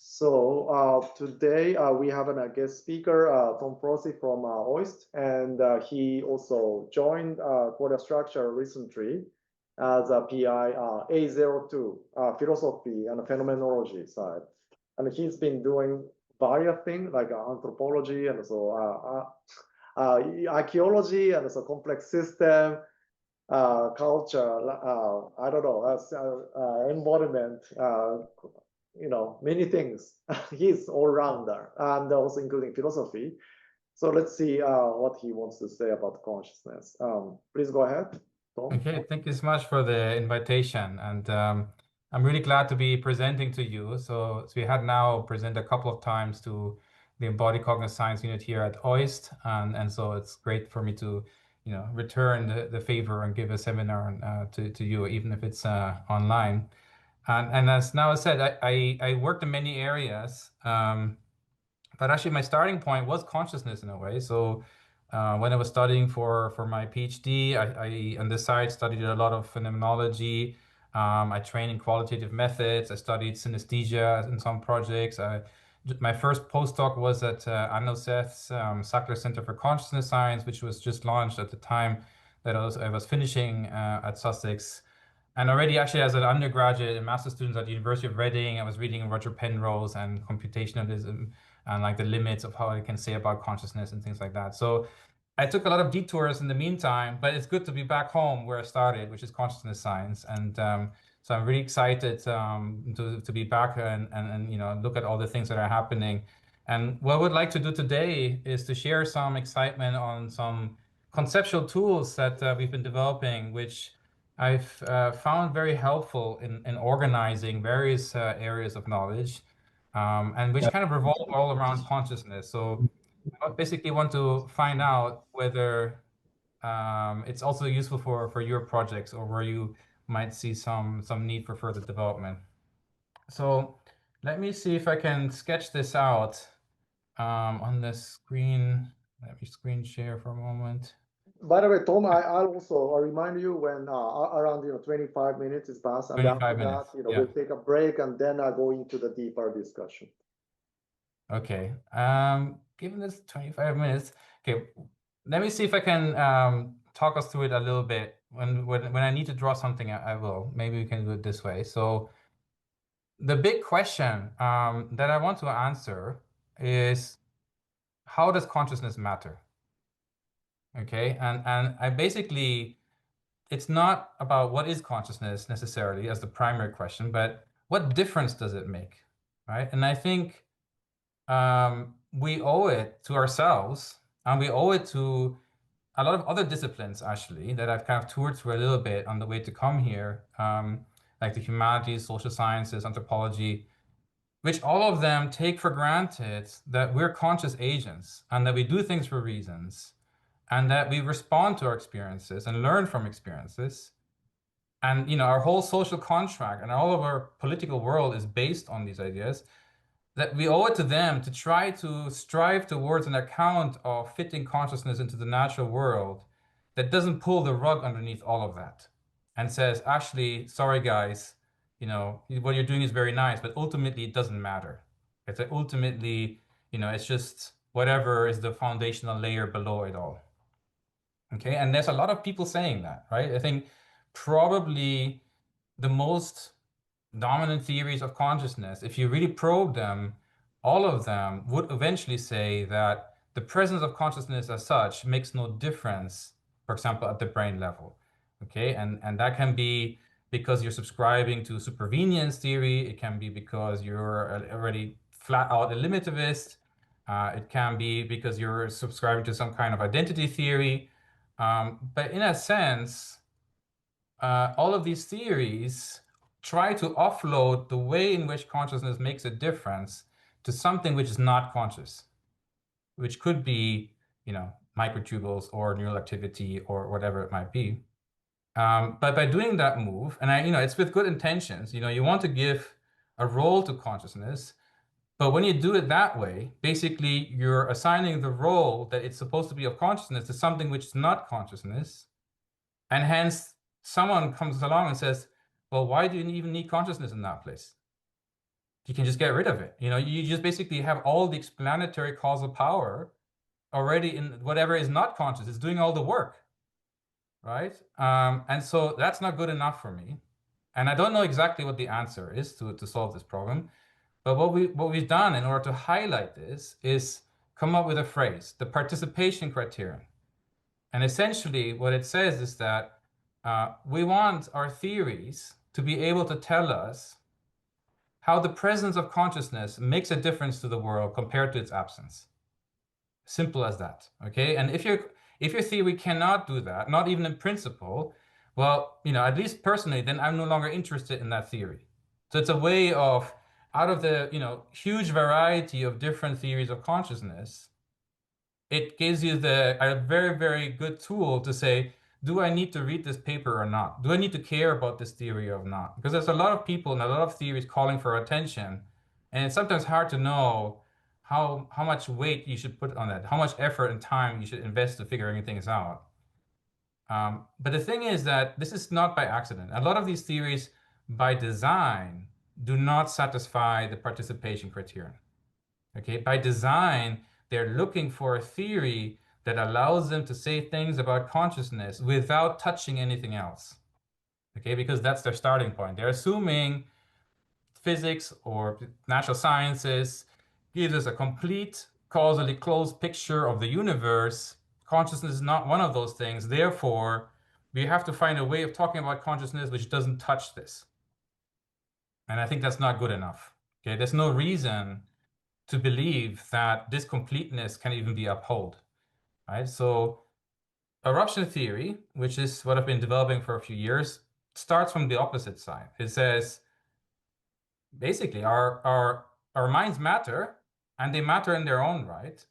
So today we have a guest speaker, Tom Froese from OIST, and he also joined Qualia Structure recently as a PI A02 philosophy and phenomenology side. And he's been doing various things like anthropology and so archaeology and so complex system, culture, I don't know, embodiment, many things. He's all-rounder, and also including philosophy. So let's see what he wants to say about consciousness. Please go ahead, Tom. Okay, thank you so much for the invitation. And I'm really glad to be presenting to you. So we had now presented a couple of times to the Embodied Cognitive Science unit here at OIST. And so it's great for me to, return the favor and give a seminar to you, even if it's online. And as now said, I worked in many areas, but actually my starting point was consciousness in a way. So when I was studying for my PhD, I on the side studied a lot of phenomenology. I trained in qualitative methods. I studied synesthesia in some projects. My first postdoc was at Anno Seth's Sackler Center for Consciousness Science, which was just launched at the time that I was finishing at Sussex. And already actually as an undergraduate and master's student at the University of Reading, I was reading Roger Penrose and computationalism and like the limits of how I can say about consciousness and things like that. So I took a lot of detours in the meantime, but it's good to be back home where I started, which is consciousness science. And so I'm really excited to be back and look at all the things that are happening. And what I would like to do today is to share some excitement on some conceptual tools that we've been developing, which I've found very helpful in organizing various areas of knowledge, and which kind of revolve all around consciousness. So I basically want to find out whether it's also useful for your projects or where you might see some need for further development. So let me see if I can sketch this out on the screen. Let me screen share for a moment. By the way, Tom, I'll also remind you when around 25 minutes is passed, and after that, we'll take a break and then I'll go into the deeper discussion. Okay. Given this 25 minutes, okay, let me see if I can talk us through it a little bit. When I need to draw something, I will. Maybe we can do it this way. So the big question that I want to answer is, how does consciousness matter? Okay, and I basically, it's not about what is consciousness necessarily as the primary question, but what difference does it make, right? And I think we owe it to ourselves, and we owe it to a lot of other disciplines, actually, that I've kind of toured through a little bit on the way to come here, like the humanities, social sciences, anthropology, which all of them take for granted that we're conscious agents and that we do things for reasons and that we respond to our experiences and learn from experiences. And our whole social contract and all of our political world is based on these ideas, that we owe it to them to try to strive towards an account of fitting consciousness into the natural world that doesn't pull the rug underneath all of that and says, actually, sorry guys, what you're doing is very nice, but ultimately it doesn't matter. It's like ultimately, it's just whatever is the foundational layer below it all. Okay, and there's a lot of people saying that, right? I think probably the most dominant theories of consciousness, if you really probe them, all of them would eventually say that the presence of consciousness as such makes no difference, for example, at the brain level. Okay, and that can be because you're subscribing to supervenience theory. It can be because you're already flat out a limitivist. It can be because you're subscribing to some kind of identity theory. But in a sense, all of these theories try to offload the way in which consciousness makes a difference to something which is not conscious, which could be, microtubules or neural activity or whatever it might be. But by doing that move, and it's with good intentions, you want to give a role to consciousness, but when you do it that way, basically you're assigning the role that it's supposed to be of consciousness to something which is not consciousness, and hence someone comes along and says, well, why do you even need consciousness in that place? you can just get rid of it. You just basically have all the explanatory causal power already in whatever is not conscious. It's doing all the work, right? And so that's not good enough for me. And I don't know exactly what the answer is to solve this problem. But what we've done in order to highlight this is come up with a phrase, the participation criterion. And essentially what it says is that we want our theories to be able to tell us how the presence of consciousness makes a difference to the world compared to its absence. Simple as that, okay? And if your theory cannot do that, not even in principle, well, at least personally, then I'm no longer interested in that theory. So it's a way of, out of the, huge variety of different theories of consciousness, it gives you a very, very good tool to say, do I need to read this paper or not? Do I need to care about this theory or not? Because there's a lot of people and a lot of theories calling for attention, and it's sometimes hard to know how much weight you should put on that, how much effort and time you should invest to figuring things out. But the thing is that this is not by accident. A lot of these theories, by design, do not satisfy the participation criterion. Okay, by design, they're looking for a theory that allows them to say things about consciousness without touching anything else. Okay, because that's their starting point. They're assuming physics or natural sciences gives us a complete causally closed picture of the universe. Consciousness is not one of those things. Therefore, we have to find a way of talking about consciousness which doesn't touch this. And I think that's not good enough. Okay, there's no reason to believe that this completeness can even be upheld, right? So eruption theory, which is what I've been developing for a few years, starts from the opposite side. It says, basically, our minds matter, and they matter in their own right.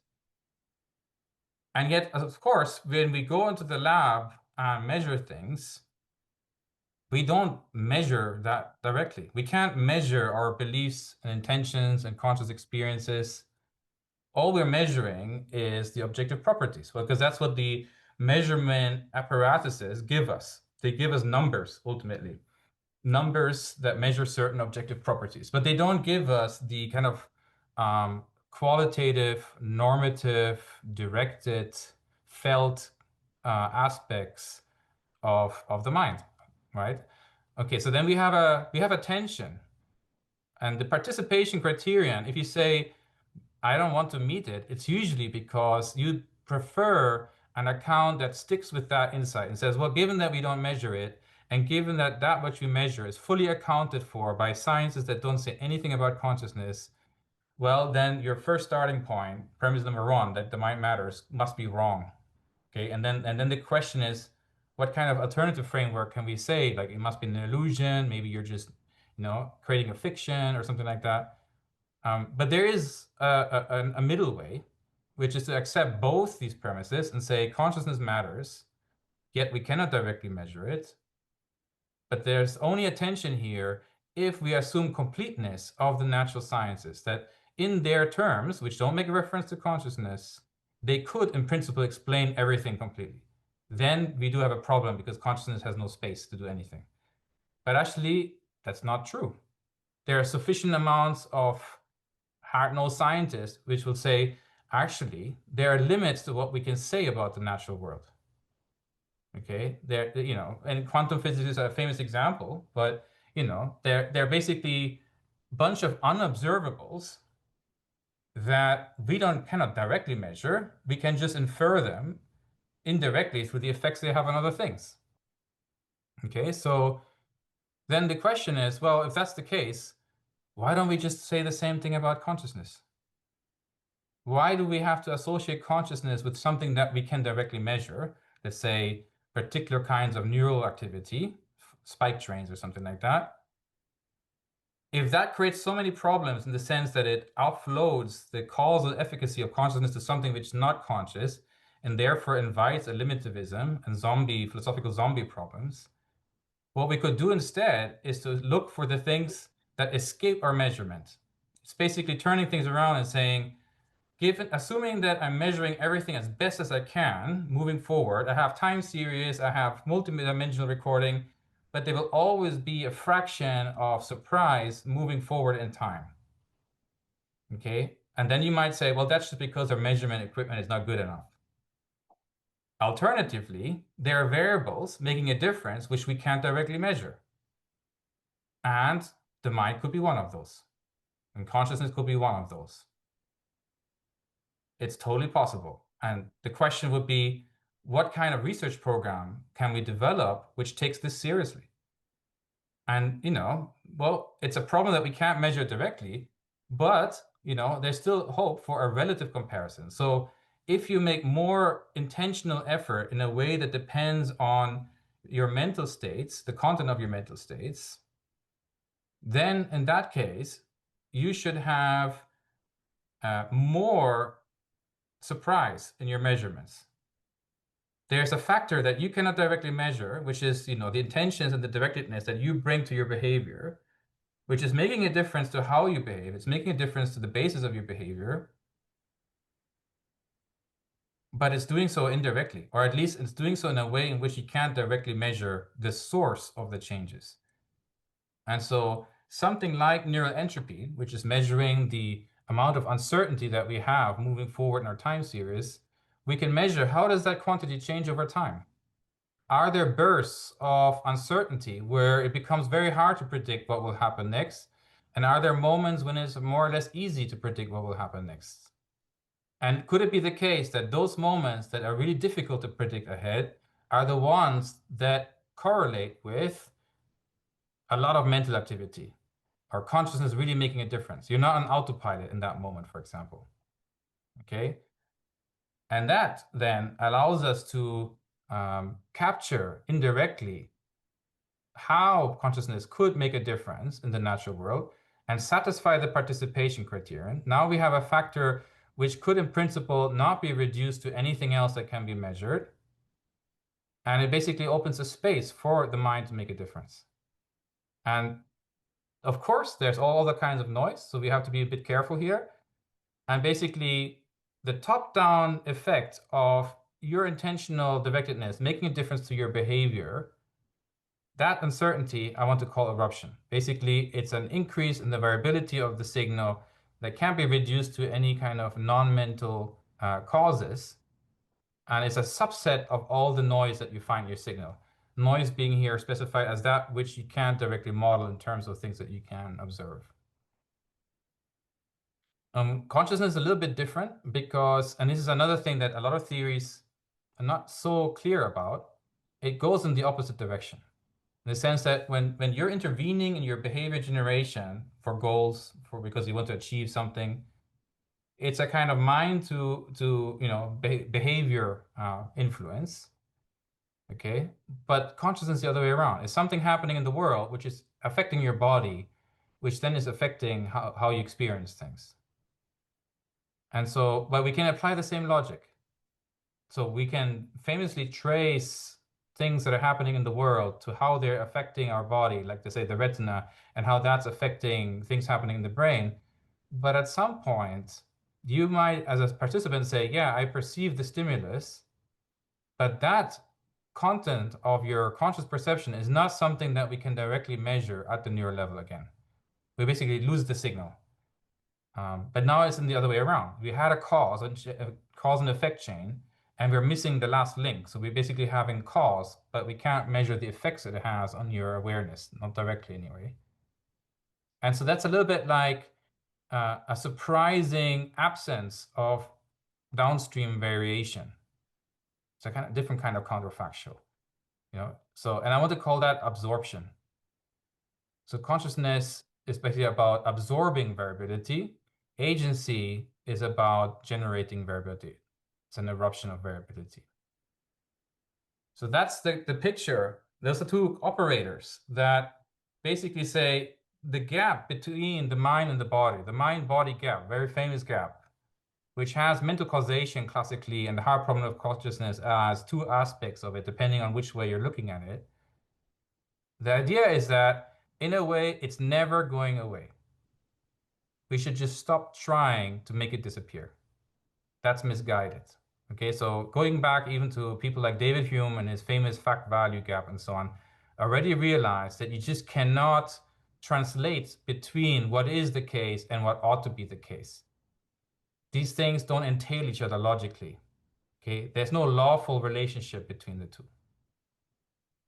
And yet, of course, when we go into the lab and measure things, we don't measure that directly. We can't measure our beliefs and intentions and conscious experiences. All we're measuring is the objective properties, because that's what the measurement apparatuses give us. They give us numbers, ultimately. Numbers that measure certain objective properties, but they don't give us the kind of qualitative, normative, directed, felt aspects of the mind, right? Okay, so then we have a tension, and the participation criterion. If you say I don't want to meet it, it's usually because you prefer an account that sticks with that insight and says, well, given that we don't measure it, and given that that which we measure is fully accounted for by sciences that don't say anything about consciousness, well, then your first starting point, premise number one, that the mind matters, must be wrong. Okay, and then the question is, what kind of alternative framework can we say? Like, it must be an illusion, maybe you're just, creating a fiction or something like that. But there is a middle way, which is to accept both these premises and say consciousness matters, yet we cannot directly measure it. But there's only a tension here if we assume completeness of the natural sciences, that in their terms, which don't make a reference to consciousness, they could in principle explain everything completely. Then we do have a problem because consciousness has no space to do anything. But actually, that's not true. There are sufficient amounts of hard-nosed scientists which will say, actually, there are limits to what we can say about the natural world. Okay, and quantum physics is a famous example, but they're basically a bunch of unobservables that we cannot directly measure. We can just infer them indirectly through the effects they have on other things. Okay, so then the question is, well, if that's the case, why don't we just say the same thing about consciousness? Why do we have to associate consciousness with something that we can directly measure? Let's say particular kinds of neural activity, spike trains or something like that. If that creates so many problems in the sense that it offloads the causal efficacy of consciousness to something which is not conscious, and therefore invites eliminativism and philosophical zombie problems, what we could do instead is to look for the things that escape our measurement. It's basically turning things around and saying, assuming that I'm measuring everything as best as I can moving forward, I have time series, I have multidimensional recording, but there will always be a fraction of surprise moving forward in time. Okay. And then you might say, well, that's just because our measurement equipment is not good enough. Alternatively, there are variables making a difference which we can't directly measure. And the mind could be one of those. And consciousness could be one of those. It's totally possible. And the question would be, what kind of research program can we develop which takes this seriously? And, well, it's a problem that we can't measure directly, but, there's still hope for a relative comparison. So if you make more intentional effort in a way that depends on your mental states, the content of your mental states, then in that case, you should have more surprise in your measurements. There's a factor that you cannot directly measure, which is, the intentions and the directedness that you bring to your behavior, which is making a difference to how you behave. It's making a difference to the basis of your behavior, but it's doing so indirectly, or at least it's doing so in a way in which you can't directly measure the source of the changes. And so something like neural entropy, which is measuring the amount of uncertainty that we have moving forward in our time series, we can measure how does that quantity change over time. Are there bursts of uncertainty where it becomes very hard to predict what will happen next? And are there moments when it's more or less easy to predict what will happen next? And could it be the case that those moments that are really difficult to predict ahead are the ones that correlate with a lot of mental activity or consciousness really making a difference? You're not on autopilot in that moment, for example. Okay? And that then allows us to capture indirectly how consciousness could make a difference in the natural world and satisfy the participation criterion. Now we have a factor which could in principle not be reduced to anything else that can be measured. And it basically opens a space for the mind to make a difference. And of course, there's all other kinds of noise, so we have to be a bit careful here. And basically, the top-down effect of your intentional directedness making a difference to your behavior, that uncertainty I want to call irruption. Basically, it's an increase in the variability of the signal that can't be reduced to any kind of non-mental causes. And it's a subset of all the noise that you find in your signal. Noise being here specified as that which you can't directly model in terms of things that you can observe. Consciousness is a little bit different because, and this is another thing that a lot of theories are not so clear about, it goes in the opposite direction. In the sense that when you're intervening in your behavior generation for goals, because you want to achieve something, it's a kind of mind to behavior influence. Okay, but consciousness is the other way around. It's something happening in the world which is affecting your body, which then is affecting how you experience things. And so, but we can apply the same logic. So we can famously trace things that are happening in the world to how they're affecting our body, like they say the retina, and how that's affecting things happening in the brain. But at some point, you might, as a participant, say, yeah, I perceive the stimulus, but that content of your conscious perception is not something that we can directly measure at the neural level again. We basically lose the signal. But now it's in the other way around. We had a cause and effect chain, and we're missing the last link. So we're basically having cause, but we can't measure the effects it has on your awareness, not directly anyway. And so that's a little bit like a surprising absence of downstream variation. It's a kind of different kind of counterfactual, So, and I want to call that absorption. So consciousness is basically about absorbing variability. Agency is about generating variability. It's an eruption of variability. So that's the picture. Those are two operators that basically say the gap between the mind and the body, the mind-body gap, very famous gap, which has mental causation classically and the hard problem of consciousness as two aspects of it, depending on which way you're looking at it. The idea is that, in a way, it's never going away. We should just stop trying to make it disappear. That's misguided. Okay, so going back even to people like David Hume and his famous fact-value gap and so on, already realized that you just cannot translate between what is the case and what ought to be the case. these things don't entail each other logically. Okay, there's no lawful relationship between the two.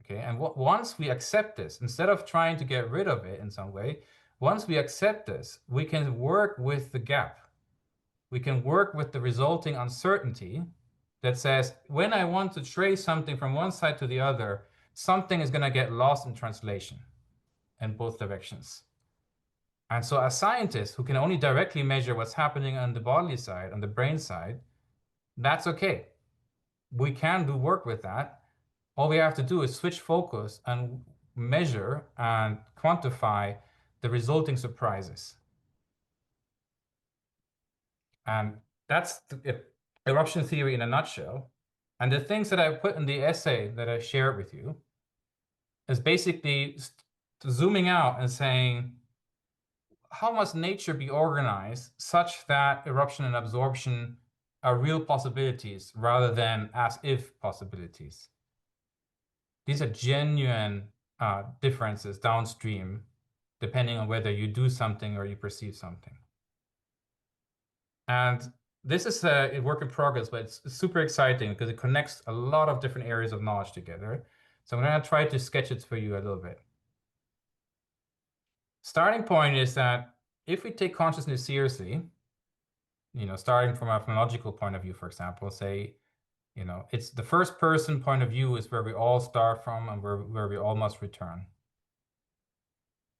Okay, and once we accept this, instead of trying to get rid of it in some way, once we accept this, we can work with the gap. We can work with the resulting uncertainty that says, when I want to trace something from one side to the other, something is going to get lost in translation in both directions. And so as scientists who can only directly measure what's happening on the bodily side, on the brain side, that's okay. We can do work with that. All we have to do is switch focus and measure and quantify the resulting surprises. And that's the eruption theory in a nutshell. And the things that I put in the essay that I shared with you is basically zooming out and saying, how must nature be organized such that eruption and absorption are real possibilities rather than as if possibilities? These are genuine differences downstream, depending on whether you do something or you perceive something. And this is a work in progress, but it's super exciting because it connects a lot of different areas of knowledge together. So I'm going to try to sketch it for you a little bit. Starting point is that if we take consciousness seriously, starting from a phenomenological point of view, for example, say, it's the first person point of view is where we all start from and where we all must return.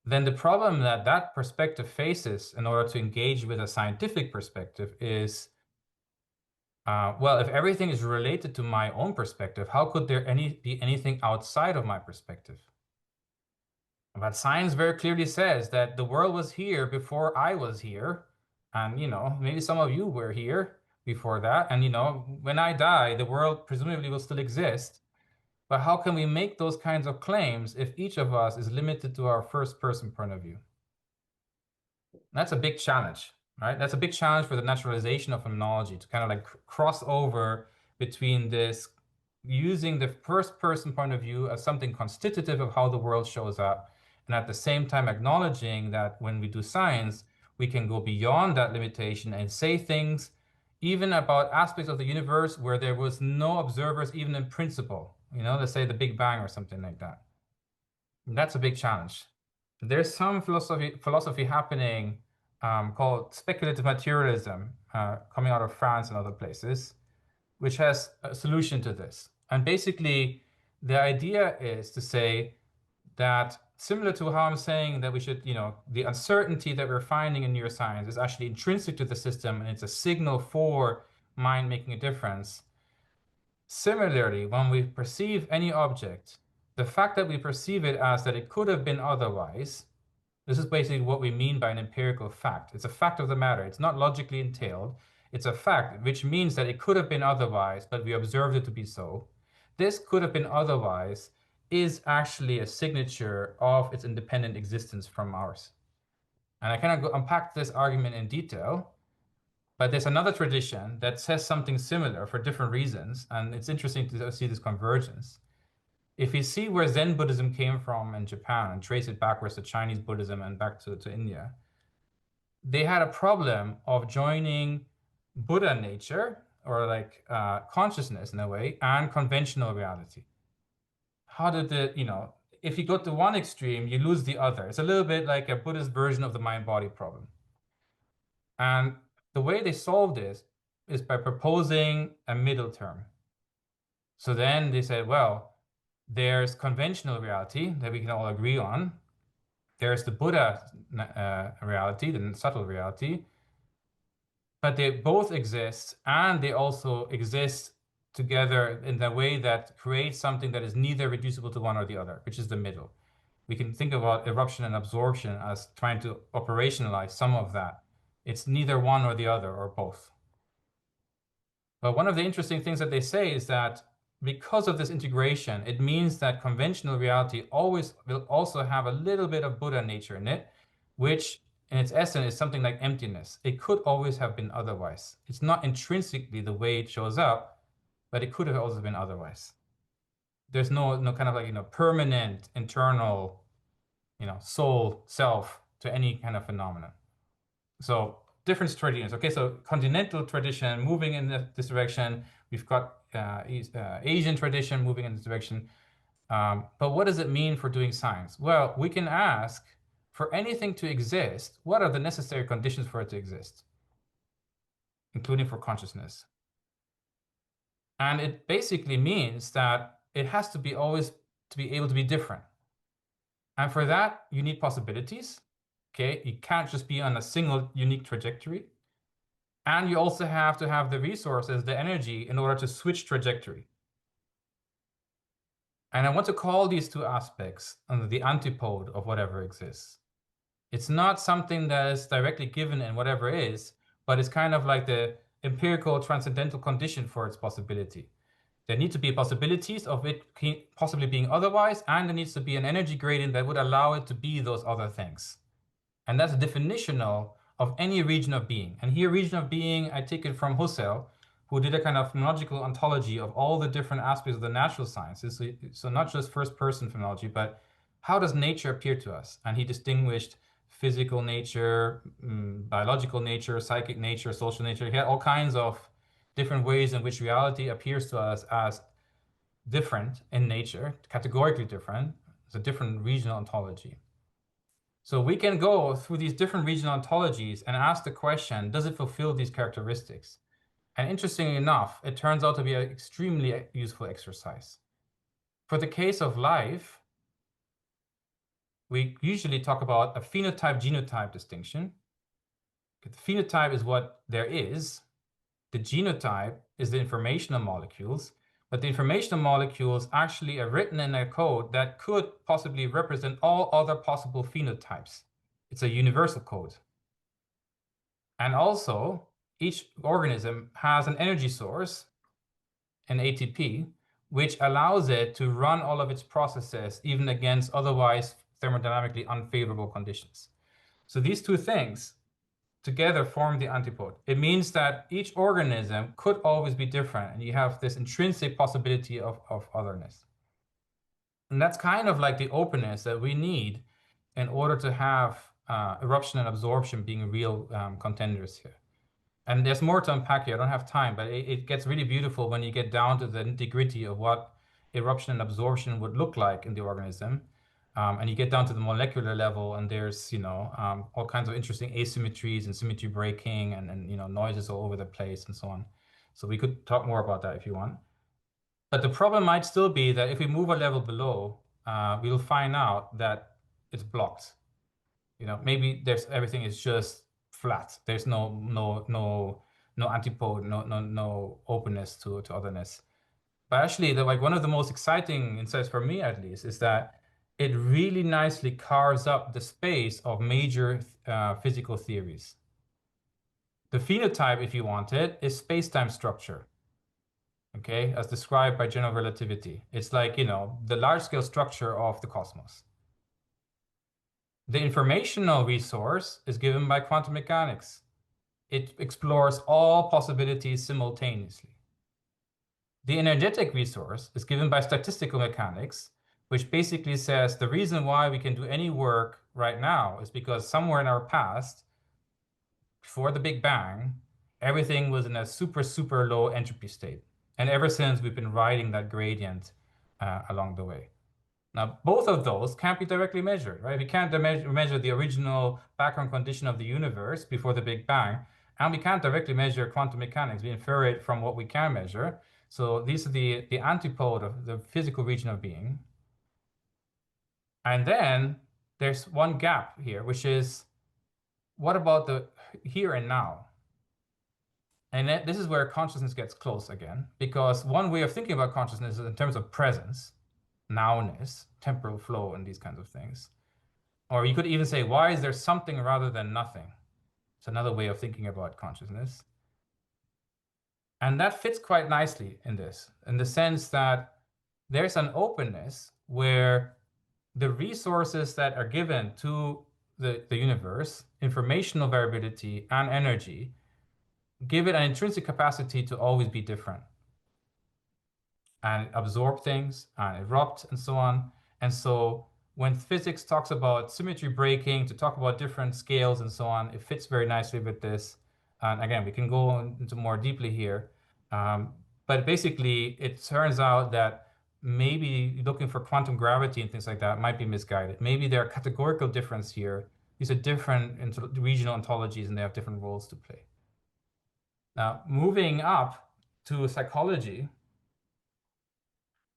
Then the problem that that perspective faces in order to engage with a scientific perspective is, well, if everything is related to my own perspective, how could there be anything outside of my perspective? But science very clearly says that the world was here before I was here. And, maybe some of you were here before that. And, when I die, the world presumably will still exist. But how can we make those kinds of claims if each of us is limited to our first person point of view? That's a big challenge, right? That's a big challenge for the naturalization of phenomenology to kind of like cross over between this using the first person point of view as something constitutive of how the world shows up, and at the same time acknowledging that when we do science, we can go beyond that limitation and say things even about aspects of the universe where there was no observers even in principle, let's say the Big Bang or something like that. And that's a big challenge. There's some philosophy happening called speculative materialism coming out of France and other places, which has a solution to this. And basically, the idea is to say that similar to how I'm saying that we should, the uncertainty that we're finding in neuroscience is actually intrinsic to the system and it's a signal for mind making a difference. Similarly, when we perceive any object, the fact that we perceive it as that it could have been otherwise, this is basically what we mean by an empirical fact. It's a fact of the matter. It's not logically entailed. It's a fact, which means that it could have been otherwise, but we observed it to be so. This could have been otherwise is actually a signature of its independent existence from ours. And I kind of unpack this argument in detail, but there's another tradition that says something similar for different reasons, and it's interesting to see this convergence. If you see where Zen Buddhism came from in Japan and trace it backwards to Chinese Buddhism and back to India, they had a problem of joining Buddha nature or like consciousness in a way and conventional reality. How did it, if you go to one extreme, you lose the other. It's a little bit like a Buddhist version of the mind-body problem. And the way they solved this is by proposing a middle term. So then they said, well, there's conventional reality that we can all agree on. There's the Buddha reality, the subtle reality. But they both exist, and they also exist together in the way that creates something that is neither reducible to one or the other, which is the middle. We can think about eruption and absorption as trying to operationalize some of that. It's neither one or the other, or both. But one of the interesting things that they say is that because of this integration, it means that conventional reality always will also have a little bit of Buddha nature in it, which in its essence is something like emptiness. It could always have been otherwise. It's not intrinsically the way it shows up, but it could have also been otherwise. There's no kind of like, permanent internal, soul, self to any kind of phenomenon. So different traditions. Okay, so continental tradition moving in this direction. We've got Asian tradition moving in this direction. But what does it mean for doing science? Well, we can ask, for anything to exist, what are the necessary conditions for it to exist, including for consciousness? And it basically means that it has to be always to be able to be different. And for that, you need possibilities. Okay, you can't just be on a single unique trajectory. And you also have to have the resources, the energy, in order to switch trajectory. And I want to call these two aspects under the antipode of whatever exists. It's not something that is directly given in whatever is, but it's kind of like the empirical transcendental condition for its possibility. There need to be possibilities of it possibly being otherwise, and there needs to be an energy gradient that would allow it to be those other things. And that's definitional of any region of being. And here, region of being, I take it from Husserl, who did a kind of phenomenological ontology of all the different aspects of the natural sciences. So not just first-person phenomenology, but how does nature appear to us? And he distinguished physical nature, biological nature, psychic nature, social nature. He had all kinds of different ways in which reality appears to us as different in nature, categorically different. It's a different regional ontology. So we can go through these different regional ontologies and ask the question, does it fulfill these characteristics? And interestingly enough, it turns out to be an extremely useful exercise. For the case of life, we usually talk about a phenotype-genotype distinction. The phenotype is what there is. The genotype is the informational molecules, but the informational molecules actually are written in a code that could possibly represent all other possible phenotypes. It's a universal code. And also, each organism has an energy source, an ATP, which allows it to run all of its processes even against otherwise thermodynamically unfavorable conditions. So these two things together form the antipode. It means that each organism could always be different, and you have this intrinsic possibility of otherness. And that's kind of like the openness that we need in order to have irruption and absorption being real contenders here. And there's more to unpack here. I don't have time, but it gets really beautiful when you get down to the nitty-gritty of what eruption and absorption would look like in the organism. And you get down to the molecular level, and there's, all kinds of interesting asymmetries and symmetry breaking and noises all over the place and so on. So we could talk more about that if you want. But the problem might still be that if we move a level below, we'll find out that it's blocked. Maybe everything is just flat. There's no antipode, no openness to otherness. But actually, one of the most exciting insights for me, at least, is that it really nicely carves up the space of major physical theories. The phenotype, if you want it, is space-time structure. Okay, as described by general relativity. It's like, the large-scale structure of the cosmos. The informational resource is given by quantum mechanics. It explores all possibilities simultaneously. The energetic resource is given by statistical mechanics, which basically says the reason why we can do any work right now is because somewhere in our past, before the Big Bang, everything was in a super, super low entropy state. And ever since, we've been riding that gradient along the way. Now, both of those can't be directly measured, right? We can't measure the original background condition of the universe before the Big Bang, and we can't directly measure quantum mechanics. We infer it from what we can measure. So these are the antipode of the physical region of being. And then there's one gap here, which is, what about the here and now? And this is where consciousness gets close again, because one way of thinking about consciousness is in terms of presence, nowness, temporal flow, and these kinds of things. Or you could even say, why is there something rather than nothing? It's another way of thinking about consciousness. And that fits quite nicely in this, in the sense that there's an openness where the resources that are given to the universe, informational variability and energy, give it an intrinsic capacity to always be different and absorb things and erupt and so on. And so when physics talks about symmetry breaking, to talk about different scales and so on, it fits very nicely with this. And again, we can go into more deeply here. But basically, it turns out that maybe looking for quantum gravity and things like that might be misguided. Maybe there are categorical difference here. These are different regional ontologies, and they have different roles to play. Now, moving up to psychology,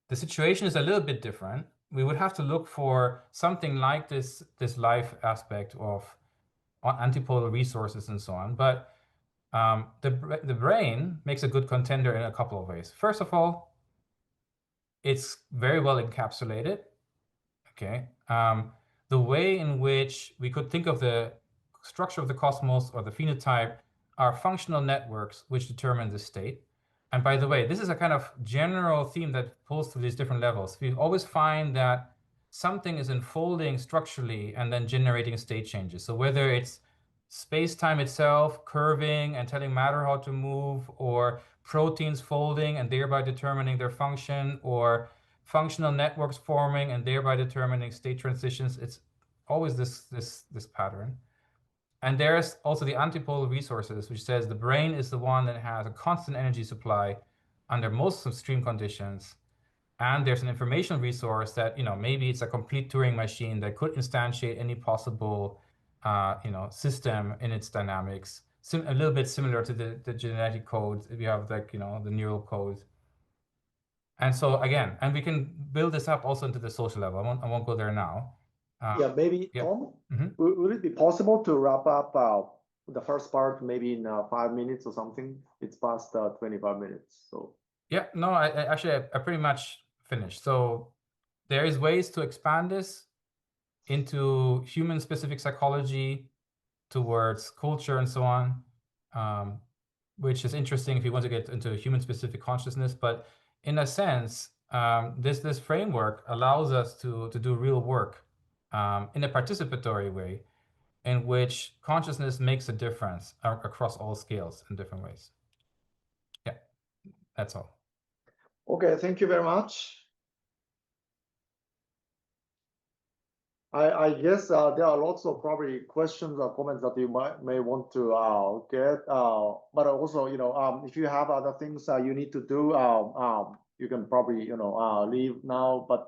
the situation is a little bit different. We would have to look for something like this life aspect of antipolar resources and so on. But the brain makes a good contender in a couple of ways. First of all, it's very well encapsulated. Okay. The way in which we could think of the structure of the cosmos or the phenotype are functional networks which determine the state. And by the way, this is a kind of general theme that pulls through these different levels. We always find that something is unfolding structurally and then generating state changes. So whether it's space-time itself curving and telling matter how to move, or proteins folding and thereby determining their function, or functional networks forming and thereby determining state transitions, it's always this pattern. And there's also the antipolar resources, which says the brain is the one that has a constant energy supply under most extreme conditions. And there's an information resource that, maybe it's a complete Turing machine that could instantiate any possible, system in its dynamics. A little bit similar to the genetic code. We have like, the neural code. And so again, and we can build this up also into the social level. I won't go there now. Yeah, maybe yeah. Tom, Mm-hmm. would it be possible to wrap up the first part maybe in 5 minutes or something? It's past 25 minutes, so. Yeah, no, I actually pretty much finished. So there is ways to expand this into human-specific psychology, towards culture and so on, which is interesting if you want to get into human-specific consciousness. But in a sense, this framework allows us to do real work in a participatory way, in which consciousness makes a difference across all scales in different ways. Yeah, that's all. Okay, thank you very much. I guess there are lots of probably questions or comments that you may want to get, but also, if you have other things you need to do, you can probably, leave now, but,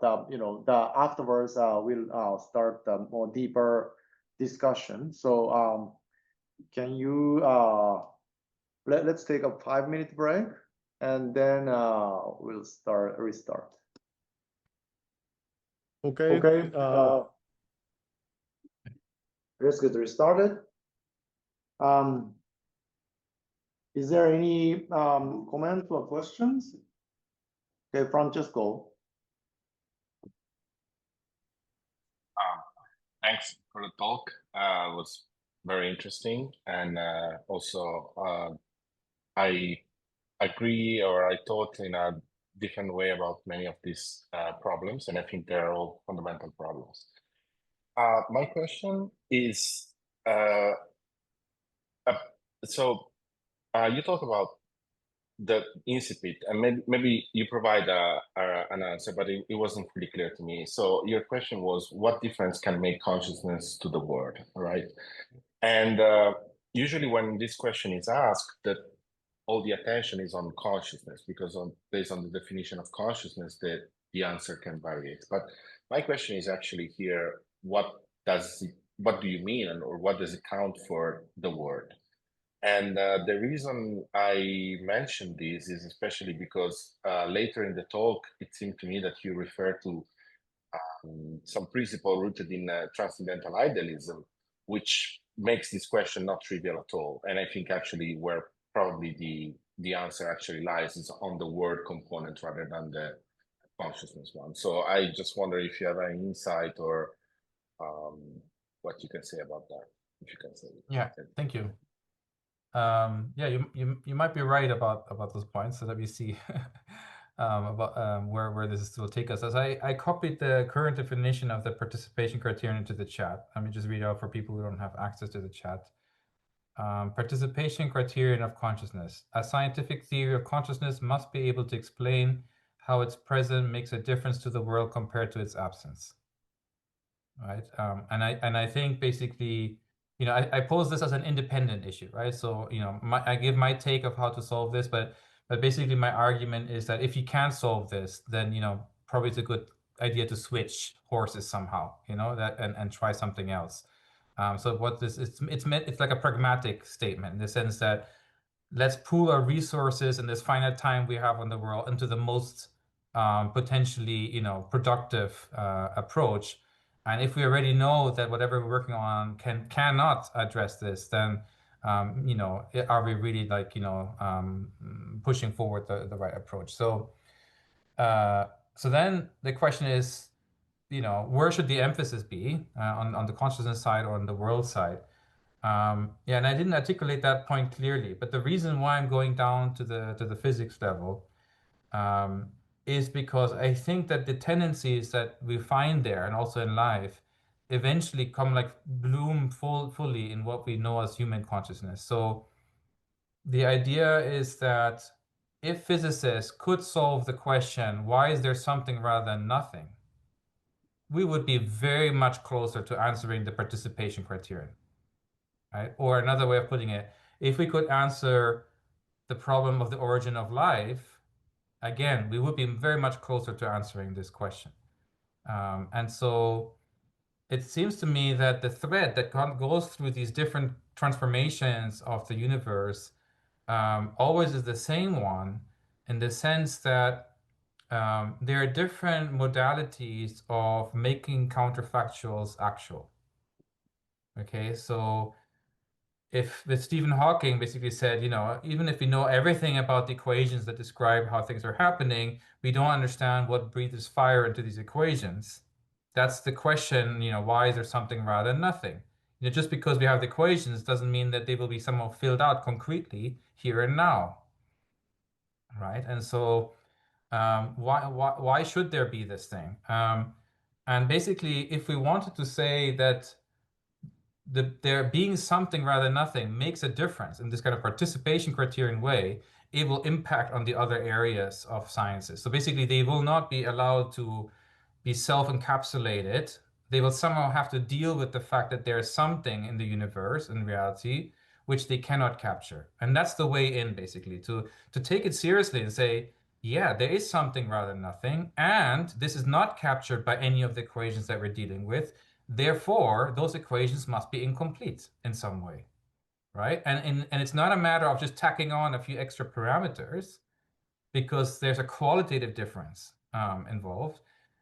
afterwards we'll start a more deeper discussion. So can you, let's take a 5-minute break, and then we'll restart. Okay. Let's get restarted. Is there any comments or questions? Okay, Francesco. Thanks for the talk. It was very interesting, and also I agree, or I thought in a different way about many of these problems, and I think they're all fundamental problems. My question is, so you talk about the incipit, and maybe you provide an answer, but it wasn't pretty clear to me. So your question was, what difference can make consciousness to the world, right? And usually when this question is asked, that all the attention is on consciousness, because based on the definition of consciousness, the answer can vary. But my question is actually here, what do you mean, or what does it count for the world? And the reason I mentioned this is especially because later in the talk, it seemed to me that you refer to some principle rooted in transcendental idealism, which makes this question not trivial at all. And I think actually where probably the answer actually lies is on the word component rather than the consciousness one. So I just wonder if you have any insight or what you can say about that, if you can say it. Yeah, thank you. Yeah, you might be right about those points, so that we see about where this will take us. As I copied the current definition of the participation criterion into the chat. Let me just read out for people who don't have access to the chat. Participation criterion of consciousness. A scientific theory of consciousness must be able to explain how its presence makes a difference to the world compared to its absence. right? And I think basically, I pose this as an independent issue, right? So, I give my take of how to solve this, but basically my argument is that if you can't solve this, then, probably it's a good idea to switch horses somehow, that and try something else. So what this it's like a pragmatic statement in the sense that let's pool our resources in this finite time we have on the world into the most potentially, productive approach. And if we already know that whatever we're working on cannot address this, then are we really like pushing forward the right approach? So then the question is, where should the emphasis be on the consciousness side or on the world side? Yeah, and I didn't articulate that point clearly, but the reason why I'm going down to the physics level is because I think that the tendencies that we find there and also in life eventually come like bloom fully in what we know as human consciousness. So the idea is that if physicists could solve the question, why is there something rather than nothing, we would be very much closer to answering the participation criterion. Right? Or another way of putting it, if we could answer the problem of the origin of life, again, we would be very much closer to answering this question. And so it seems to me that the thread that goes through these different transformations of the universe always is the same one, in the sense that there are different modalities of making counterfactuals actual. Okay, so if Stephen Hawking basically said, even if we know everything about the equations that describe how things are happening, we don't understand what breathes fire into these equations. That's the question, why is there something rather than nothing? Just because we have the equations doesn't mean that they will be somehow filled out concretely here and now, right? And so why should there be this thing? And basically, if we wanted to say that there being something rather than nothing makes a difference in this kind of participation criterion way, it will impact on the other areas of sciences. So basically, they will not be allowed to be self-encapsulated. They will somehow have to deal with the fact that there is something in the universe, in reality, which they cannot capture. And that's the way in, basically, to take it seriously and say, yeah, there is something rather than nothing, and this is not captured by any of the equations that we're dealing with. Therefore, those equations must be incomplete in some way, right? And it's not a matter of just tacking on a few extra parameters, because there's a qualitative difference involved.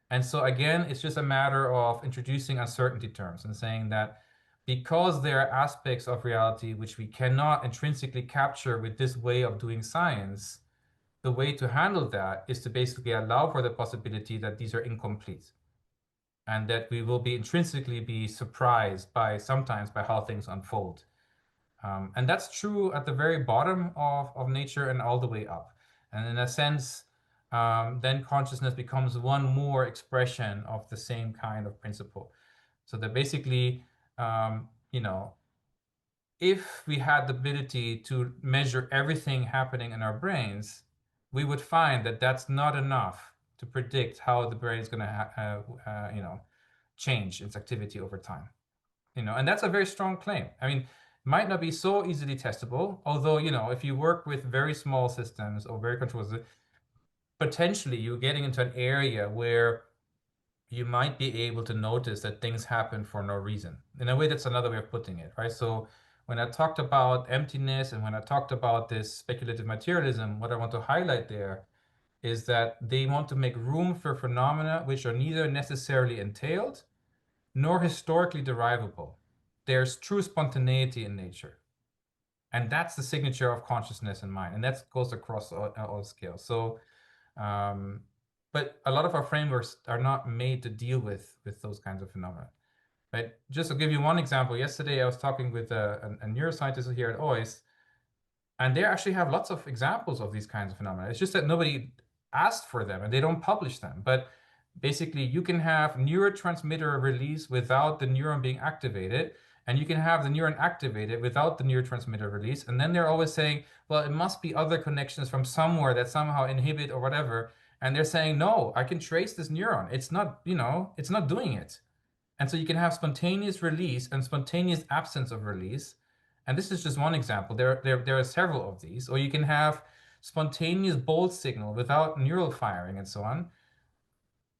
And so again, it's just a matter of introducing uncertainty terms and saying that because there are aspects of reality which we cannot intrinsically capture with this way of doing science, the way to handle that is to basically allow for the possibility that these are incomplete, and that we will be intrinsically be surprised sometimes by how things unfold. And that's true at the very bottom of nature and all the way up. And in a sense, then consciousness becomes one more expression of the same kind of principle. So that basically, if we had the ability to measure everything happening in our brains, we would find that that's not enough to predict how the brain is going to, change its activity over time. And that's a very strong claim. I mean, might not be so easily testable, although, if you work with very small systems or very controlled, potentially you're getting into an area where you might be able to notice that things happen for no reason. In a way, that's another way of putting it, right? So when I talked about emptiness and when I talked about this speculative materialism, what I want to highlight there is that they want to make room for phenomena which are neither necessarily entailed nor historically derivable. There's true spontaneity in nature. And that's the signature of consciousness in mind. And that goes across all scales. So, but a lot of our frameworks are not made to deal with those kinds of phenomena. Right? Just to give you one example, yesterday I was talking with a neuroscientist here at OIS, and they actually have lots of examples of these kinds of phenomena. It's just that nobody asked for them and they don't publish them. But basically, you can have neurotransmitter release without the neuron being activated, and you can have the neuron activated without the neurotransmitter release. And then they're always saying, well, it must be other connections from somewhere that somehow inhibit or whatever. And they're saying, no, I can trace this neuron. It's not, it's not doing it. And so you can have spontaneous release and spontaneous absence of release. And this is just one example. There are several of these. Or you can have spontaneous bolt signal without neural firing and so on.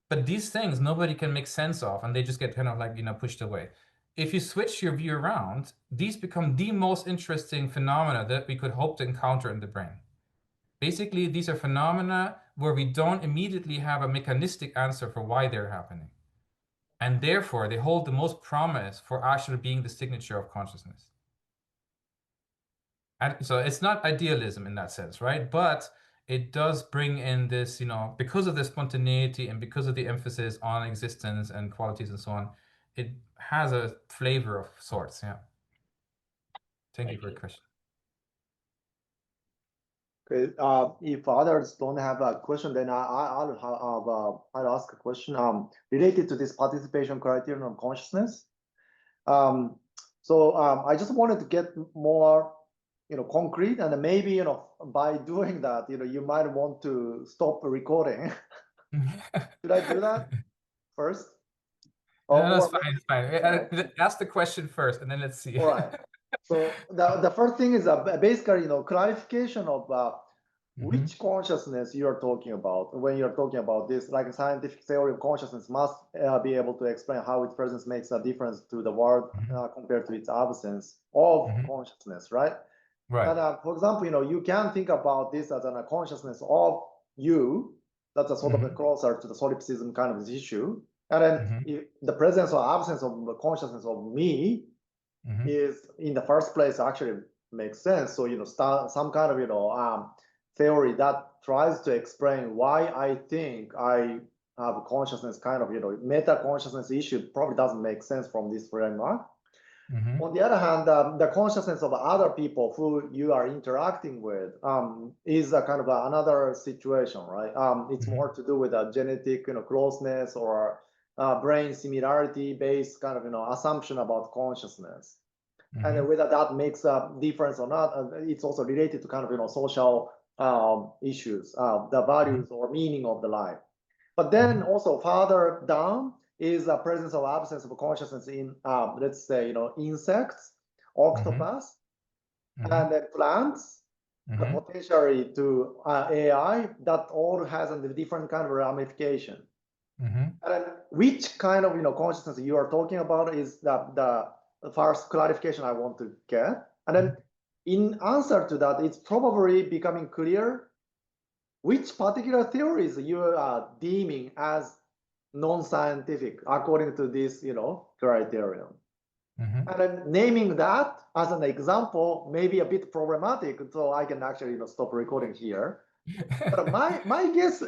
But these things nobody can make sense of, and they just get kind of like, pushed away. If you switch your view around, these become the most interesting phenomena that we could hope to encounter in the brain. Basically, these are phenomena where we don't immediately have a mechanistic answer for why they're happening. And therefore, they hold the most promise for actually being the signature of consciousness. And so it's not idealism in that sense, right? But it does bring in this, because of the spontaneity and because of the emphasis on existence and qualities and so on, it has a flavor of sorts. Yeah. Thank you for your question. Okay. If others don't have a question, then I'll ask a question related to this participation criterion of consciousness. So I just wanted to get more concrete, and maybe by doing that you might want to stop recording. Should I do that first? No, that's fine. It's fine. Right. Ask the question first, and then let's see. All right. So the first thing is basically clarification of which consciousness you are talking about when you're talking about this. Like a scientific theory of consciousness must be able to explain how its presence makes a difference to the world compared to its absence of consciousness, right? Right. And for example, you can think about this as a consciousness of you. That's a sort of a closer to the solipsism kind of issue. And then the presence or absence of the consciousness of me is in the first place actually makes sense. So some kind of theory that tries to explain why I think I have a consciousness kind of meta consciousness issue probably doesn't make sense from this framework. On the other hand, the consciousness of other people who you are interacting with is a kind of another situation, right? It's more to do with a genetic closeness or brain similarity based kind of assumption about consciousness. And whether that makes a difference or not, it's also related to kind of social issues, the values or meaning of the life. But then also farther down is the presence or absence of consciousness in, let's say, insects, octopus, and then plants, the potentially to AI, that all has a different kind of ramification. And then which kind of consciousness you are talking about is the first clarification I want to get. And then in answer to that, it's probably becoming clear which particular theories you are deeming as non-scientific according to this criterion. And then naming that as an example may be a bit problematic, so I can actually stop recording here. But my guess,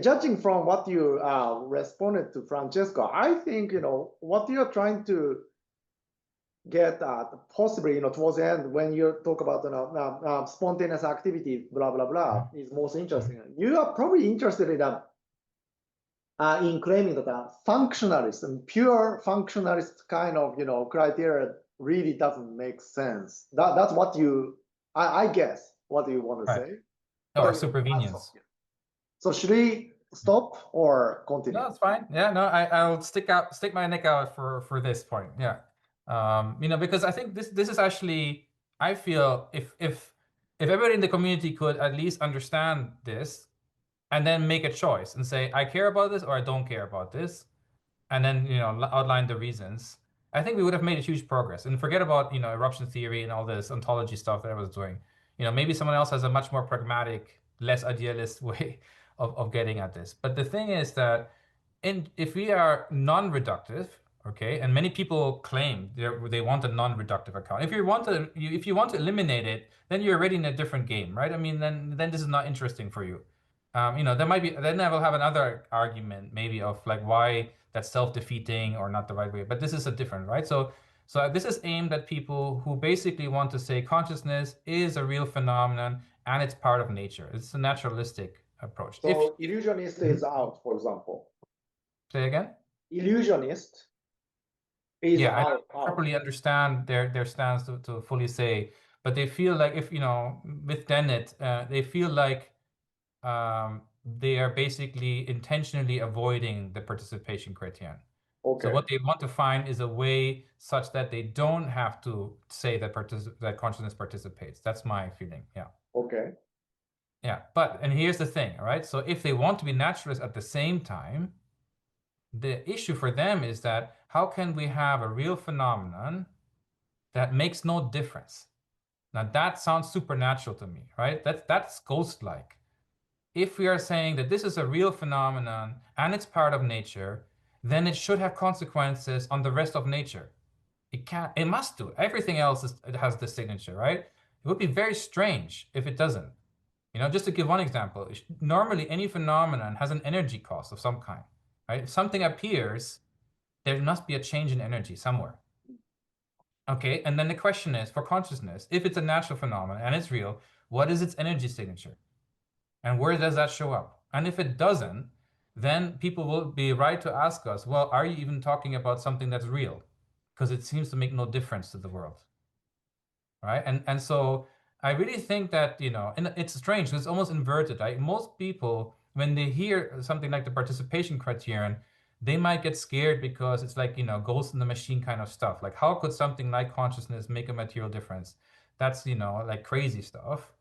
judging from what you responded to Francesco, I think what you're trying to get at possibly towards the end when you talk about spontaneous activity, blah blah blah, is most interesting. You are probably interested in claiming that a functionalist and pure functionalist kind of criteria really doesn't make sense. That's what I guess what you want to say. Or supervenience. So should we stop or continue? No, it's fine. Yeah, no, I'll stick my neck out for this point. Yeah. Because I think this is actually, I feel if everybody in the community could at least understand this and then make a choice and say, I care about this or I don't care about this, and then outline the reasons, I think we would have made a huge progress. And forget about eruption theory and all this ontology stuff that I was doing. Maybe someone else has a much more pragmatic, less idealist way of getting at this. But the thing is that if we are non-reductive, okay, and many people claim they want a non-reductive account. If you want to eliminate it, then you're already in a different game, right? I mean, then this is not interesting for you. There might be, then I will have another argument maybe of like why that's self-defeating or not the right way. But this is a different, right? So this is aimed at people who basically want to say consciousness is a real phenomenon and it's part of nature. It's a naturalistic approach. So illusionist is out, for example. Say again? Illusionist is out. I don't properly understand their stance to fully say, but they feel like if with Dennett, they feel like they are basically intentionally avoiding the participation criterion. Okay. So what they want to find is a way such that they don't have to say that that consciousness participates. That's my feeling. Yeah. Okay. Yeah. And here's the thing, right? So if they want to be naturalists at the same time, the issue for them is that how can we have a real phenomenon that makes no difference? Now that sounds supernatural to me, right? That's ghost-like. If we are saying that this is a real phenomenon and it's part of nature, then it should have consequences on the rest of nature. It must do. Everything else it has the signature, right? It would be very strange if it doesn't. Just to give one example, normally any phenomenon has an energy cost of some kind, right? If something appears, there must be a change in energy somewhere. Okay, and then the question is, for consciousness, if it's a natural phenomenon and it's real, what is its energy signature? And where does that show up? And if it doesn't, then people will be right to ask us, well, are you even talking about something that's real? Because it seems to make no difference to the world, right? And so I really think that, and it's strange, it's almost inverted, right? Most people, when they hear something like the participation criterion, they might get scared because it's like, ghost in the machine kind of stuff. Like, how could something like consciousness make a material difference? That's, like crazy stuff.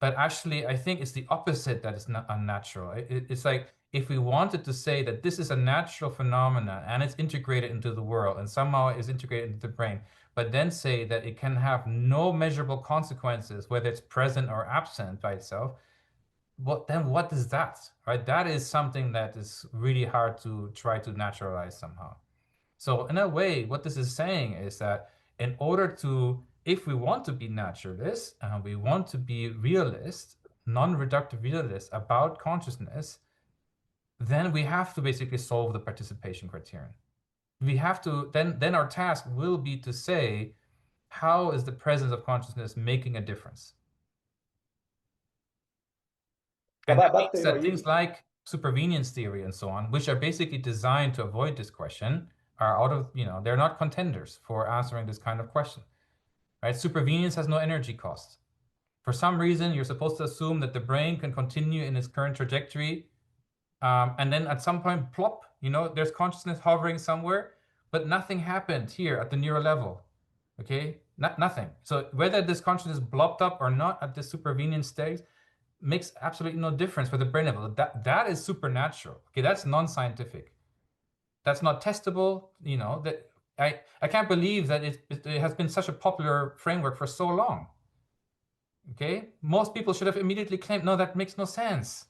But actually, I think it's the opposite that is not unnatural. It's like if we wanted to say that this is a natural phenomenon and it's integrated into the world and somehow is integrated into the brain, but then say that it can have no measurable consequences, whether it's present or absent by itself, then what is that, right? That is something that is really hard to try to naturalize somehow. So in a way, what this is saying is that in order to, if we want to be naturalists and we want to be realists, non-reductive realists about consciousness, then we have to basically solve the participation criterion. We have to, then our task will be to say, how is the presence of consciousness making a difference? And that means that things like supervenience theory and so on, which are basically designed to avoid this question, are out of, they're not contenders for answering this kind of question, right? Supervenience has no energy cost. For some reason, you're supposed to assume that the brain can continue in its current trajectory, and then at some point, plop, there's consciousness hovering somewhere, but nothing happened here at the neural level, okay? Nothing. So whether this consciousness blopped up or not at this supervenience stage makes absolutely no difference for the brain level. That is supernatural. Okay, that's non-scientific. That's not testable. That I can't believe that it has been such a popular framework for so long. Okay, most people should have immediately claimed, no, that makes no sense.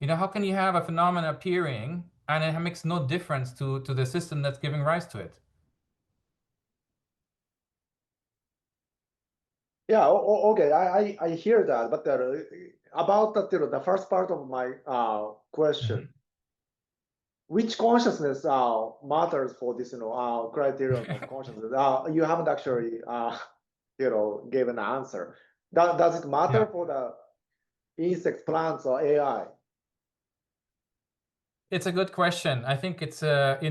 How can you have a phenomenon appearing and it makes no difference to the system that's giving rise to it? Yeah, okay, I hear that, but about the first part of my question, which consciousness matters for this criterion of consciousness? You haven't actually given an answer. Does it matter for the insects, plants, or AI? It's a good question. I think it's the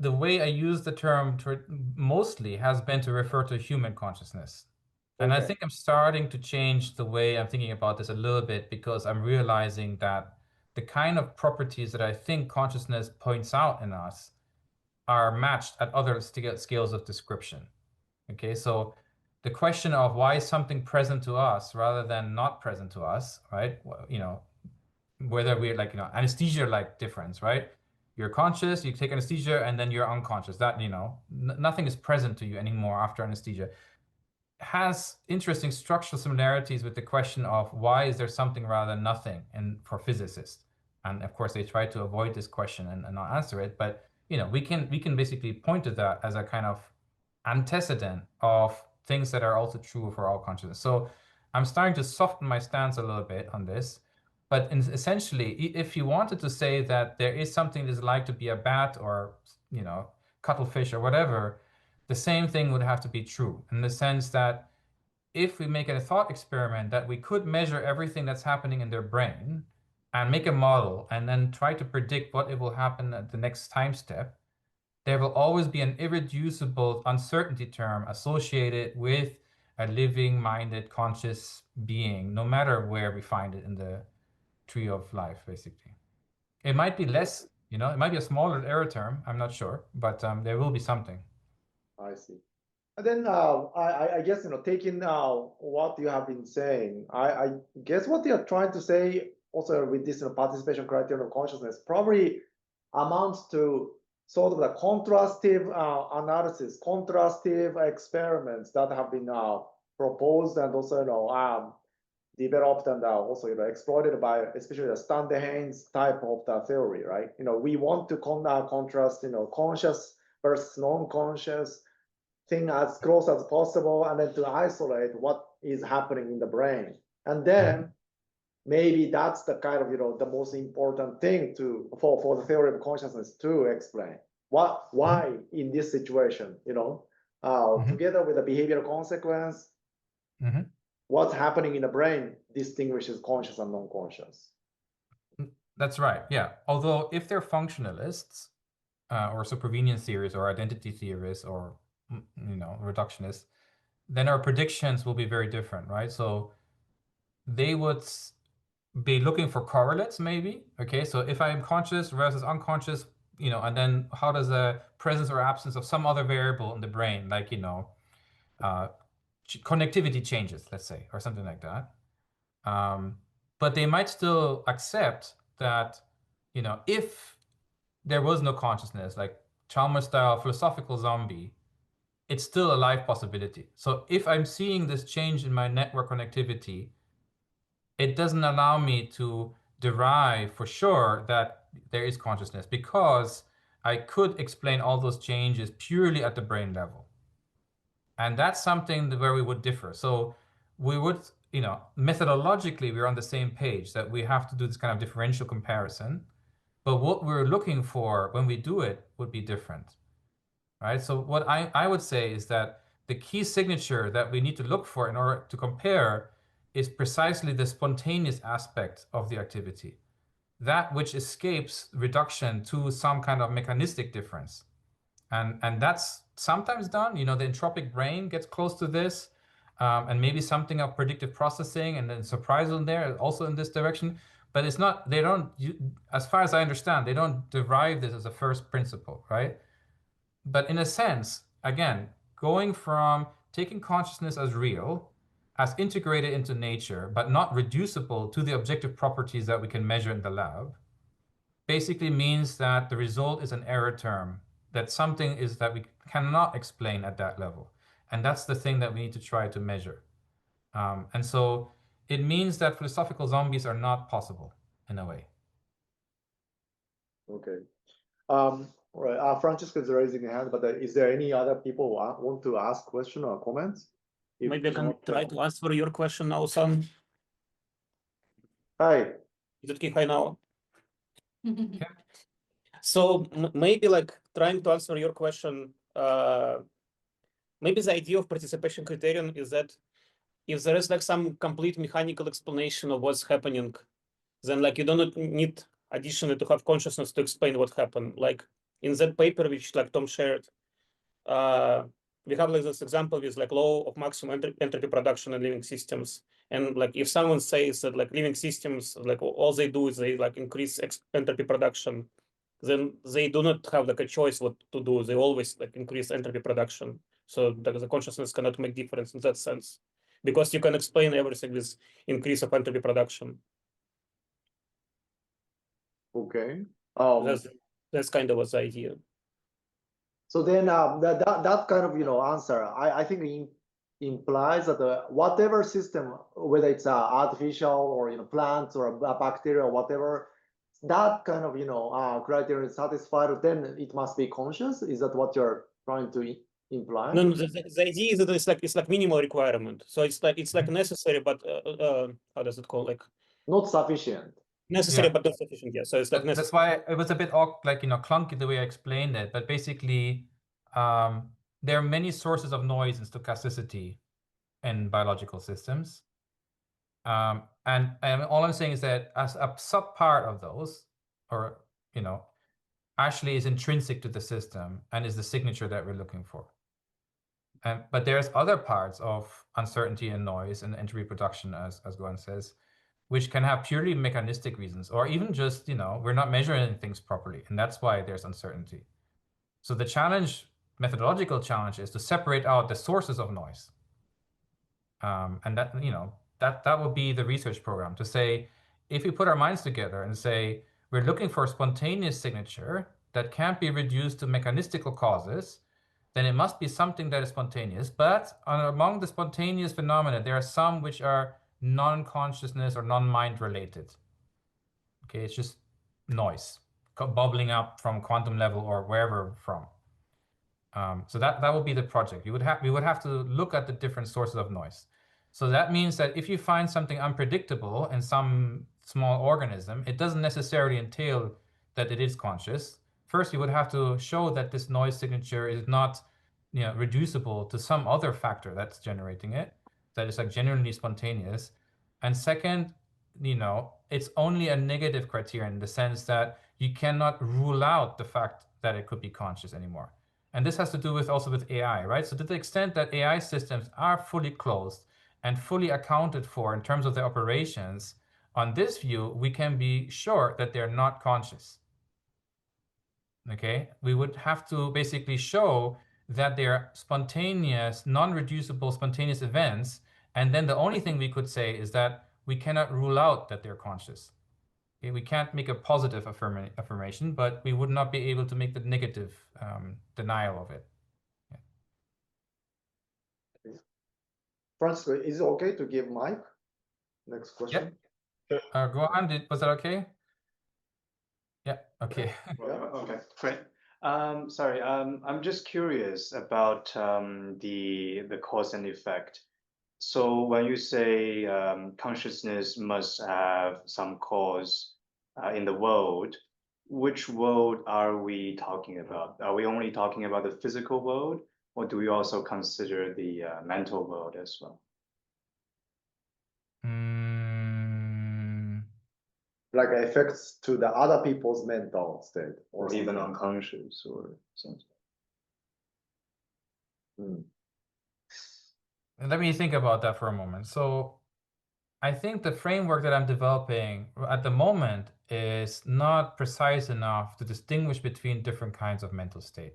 way I use the term mostly has been to refer to human consciousness. And I think I'm starting to change the way I'm thinking about this a little bit because I'm realizing that the kind of properties that I think consciousness points out in us are matched at other scales of description. Okay, so the question of why is something present to us rather than not present to us, right? Whether we're like, anesthesia-like difference, right? You're conscious, you take anesthesia, and then you're unconscious. That, nothing is present to you anymore after anesthesia. Has interesting structural similarities with the question of why is there something rather than nothing for physicists. And of course, they try to avoid this question and not answer it. But, we can basically point to that as a kind of antecedent of things that are also true for all consciousness. So I'm starting to soften my stance a little bit on this. But essentially, if you wanted to say that there is something that's like to be a bat or, cuttlefish or whatever, the same thing would have to be true in the sense that if we make a thought experiment that we could measure everything that's happening in their brain and make a model and then try to predict what it will happen at the next time step, there will always be an irreducible uncertainty term associated with a living, minded, conscious being, no matter where we find it in the tree of life, basically. It might be less You know, it might be a smaller error term. I'm not sure, but there will be something. I see. And then I guess, taking what you have been saying, I guess what you're trying to say also with this participation criterion of consciousness probably amounts to sort of the contrastive analysis, contrastive experiments that have been proposed and also developed and also exploited by especially the Standard-Haynes type of the theory, right? We want to contrast conscious versus non-conscious thing as close as possible, and then to isolate what is happening in the brain, and then maybe that's the kind of the most important thing for the theory of consciousness to explain why in this situation, together with the behavioral consequence, what's happening in the brain distinguishes conscious and non-conscious. That's right. Yeah. Although if they're functionalists or supervenience theorists or identity theorists or reductionists, then our predictions will be very different, right? So they would be looking for correlates, maybe. Okay, so if I'm conscious versus unconscious, and then how does the presence or absence of some other variable in the brain, like connectivity changes, let's say, or something like that. But they might still accept that, if there was no consciousness, like Chalmers-style philosophical zombie, it's still a live possibility. So if I'm seeing this change in my network connectivity, it doesn't allow me to derive for sure that there is consciousness, because I could explain all those changes purely at the brain level. And that's something where we would differ. So we would, methodologically, we're on the same page that we have to do this kind of differential comparison. But what we're looking for when we do it would be different, right? So what I would say is that the key signature that we need to look for in order to compare is precisely the spontaneous aspect of the activity, that which escapes reduction to some kind of mechanistic difference. And that's sometimes done. The entropic brain gets close to this, and maybe something of predictive processing and then surprise in there also in this direction. But it's not, as far as I understand, they don't derive this as a first principle, right? But in a sense, again, going from taking consciousness as real, as integrated into nature, but not reducible to the objective properties that we can measure in the lab, basically means that the result is an error term, that something is that we cannot explain at that level. And that's the thing that we need to try to measure. And so it means that philosophical zombies are not possible in a way. Okay. All right. Francisco is raising a hand, but is there any other people who want to ask questions or comments? Maybe I can try to answer your question now, Sam. Hi. Is it okay now? Yeah. So maybe like trying to answer your question, maybe the idea of participation criterion is that if there is like some complete mechanical explanation of what's happening, then like you don't need additionally to have consciousness to explain what happened. Like in that paper, which like Tom shared, we have like this example with like law of maximum entropy production in living systems. And like if someone says that like living systems, like all they do is they like increase entropy production, then they do not have like a choice what to do. They always like increase entropy production. So the consciousness cannot make difference in that sense, because you can explain everything with increase of entropy production. Okay. That's kind of what's the idea. So then that kind of answer, I think implies that whatever system, whether it's artificial or plants or a bacteria or whatever, that kind of criteria is satisfied, then it must be conscious. Is that what you're trying to imply? No, the idea is that it's like minimal requirement. So it's like necessary, but how does it call, like not sufficient. Necessary, but not sufficient. Yeah. So it's like necessary. That's why it was a bit like clunky the way I explained it. But basically, there are many sources of noise and stochasticity in biological systems. And all I'm saying is that as a subpart of those, or actually is intrinsic to the system and is the signature that we're looking for. But there's other parts of uncertainty and noise and entropy production, as Gwen says, which can have purely mechanistic reasons, or even just, we're not measuring things properly, and that's why there's uncertainty. So the challenge, methodological challenge, is to separate out the sources of noise. And that, that would be the research program, to say, if we put our minds together and say, we're looking for a spontaneous signature that can't be reduced to mechanistical causes, then it must be something that is spontaneous. But among the spontaneous phenomena, there are some which are non-consciousness or non-mind related. Okay, it's just noise bubbling up from quantum level or wherever from. So that would be the project. We would have to look at the different sources of noise. So that means that if you find something unpredictable in some small organism, it doesn't necessarily entail that it is conscious. First, you would have to show that this noise signature is not, reducible to some other factor that's generating it, that is like genuinely spontaneous. And second, it's only a negative criterion in the sense that you cannot rule out the fact that it could be conscious anymore. And this has to do also with AI, right? So to the extent that AI systems are fully closed and fully accounted for in terms of their operations, on this view, we can be sure that they're not conscious. Okay, we would have to basically show that they're spontaneous, non-reducible spontaneous events. And then the only thing we could say is that we cannot rule out that they're conscious. Okay, we can't make a positive affirmation, but we would not be able to make the negative denial of it. Yeah. Francisco, is it okay to give Mike next question? Yep. Go on. Was that okay? Yeah. Okay. Okay, great. Sorry, I'm just curious about the cause and effect. So when you say consciousness must have some cause in the world, which world are we talking about? Are we only talking about the physical world, or do we also consider the mental world as well? Like effects to the other people's mental state, Or even unconscious or something. Let me think about that for a moment. So I think the framework that I'm developing at the moment is not precise enough to distinguish between different kinds of mental state.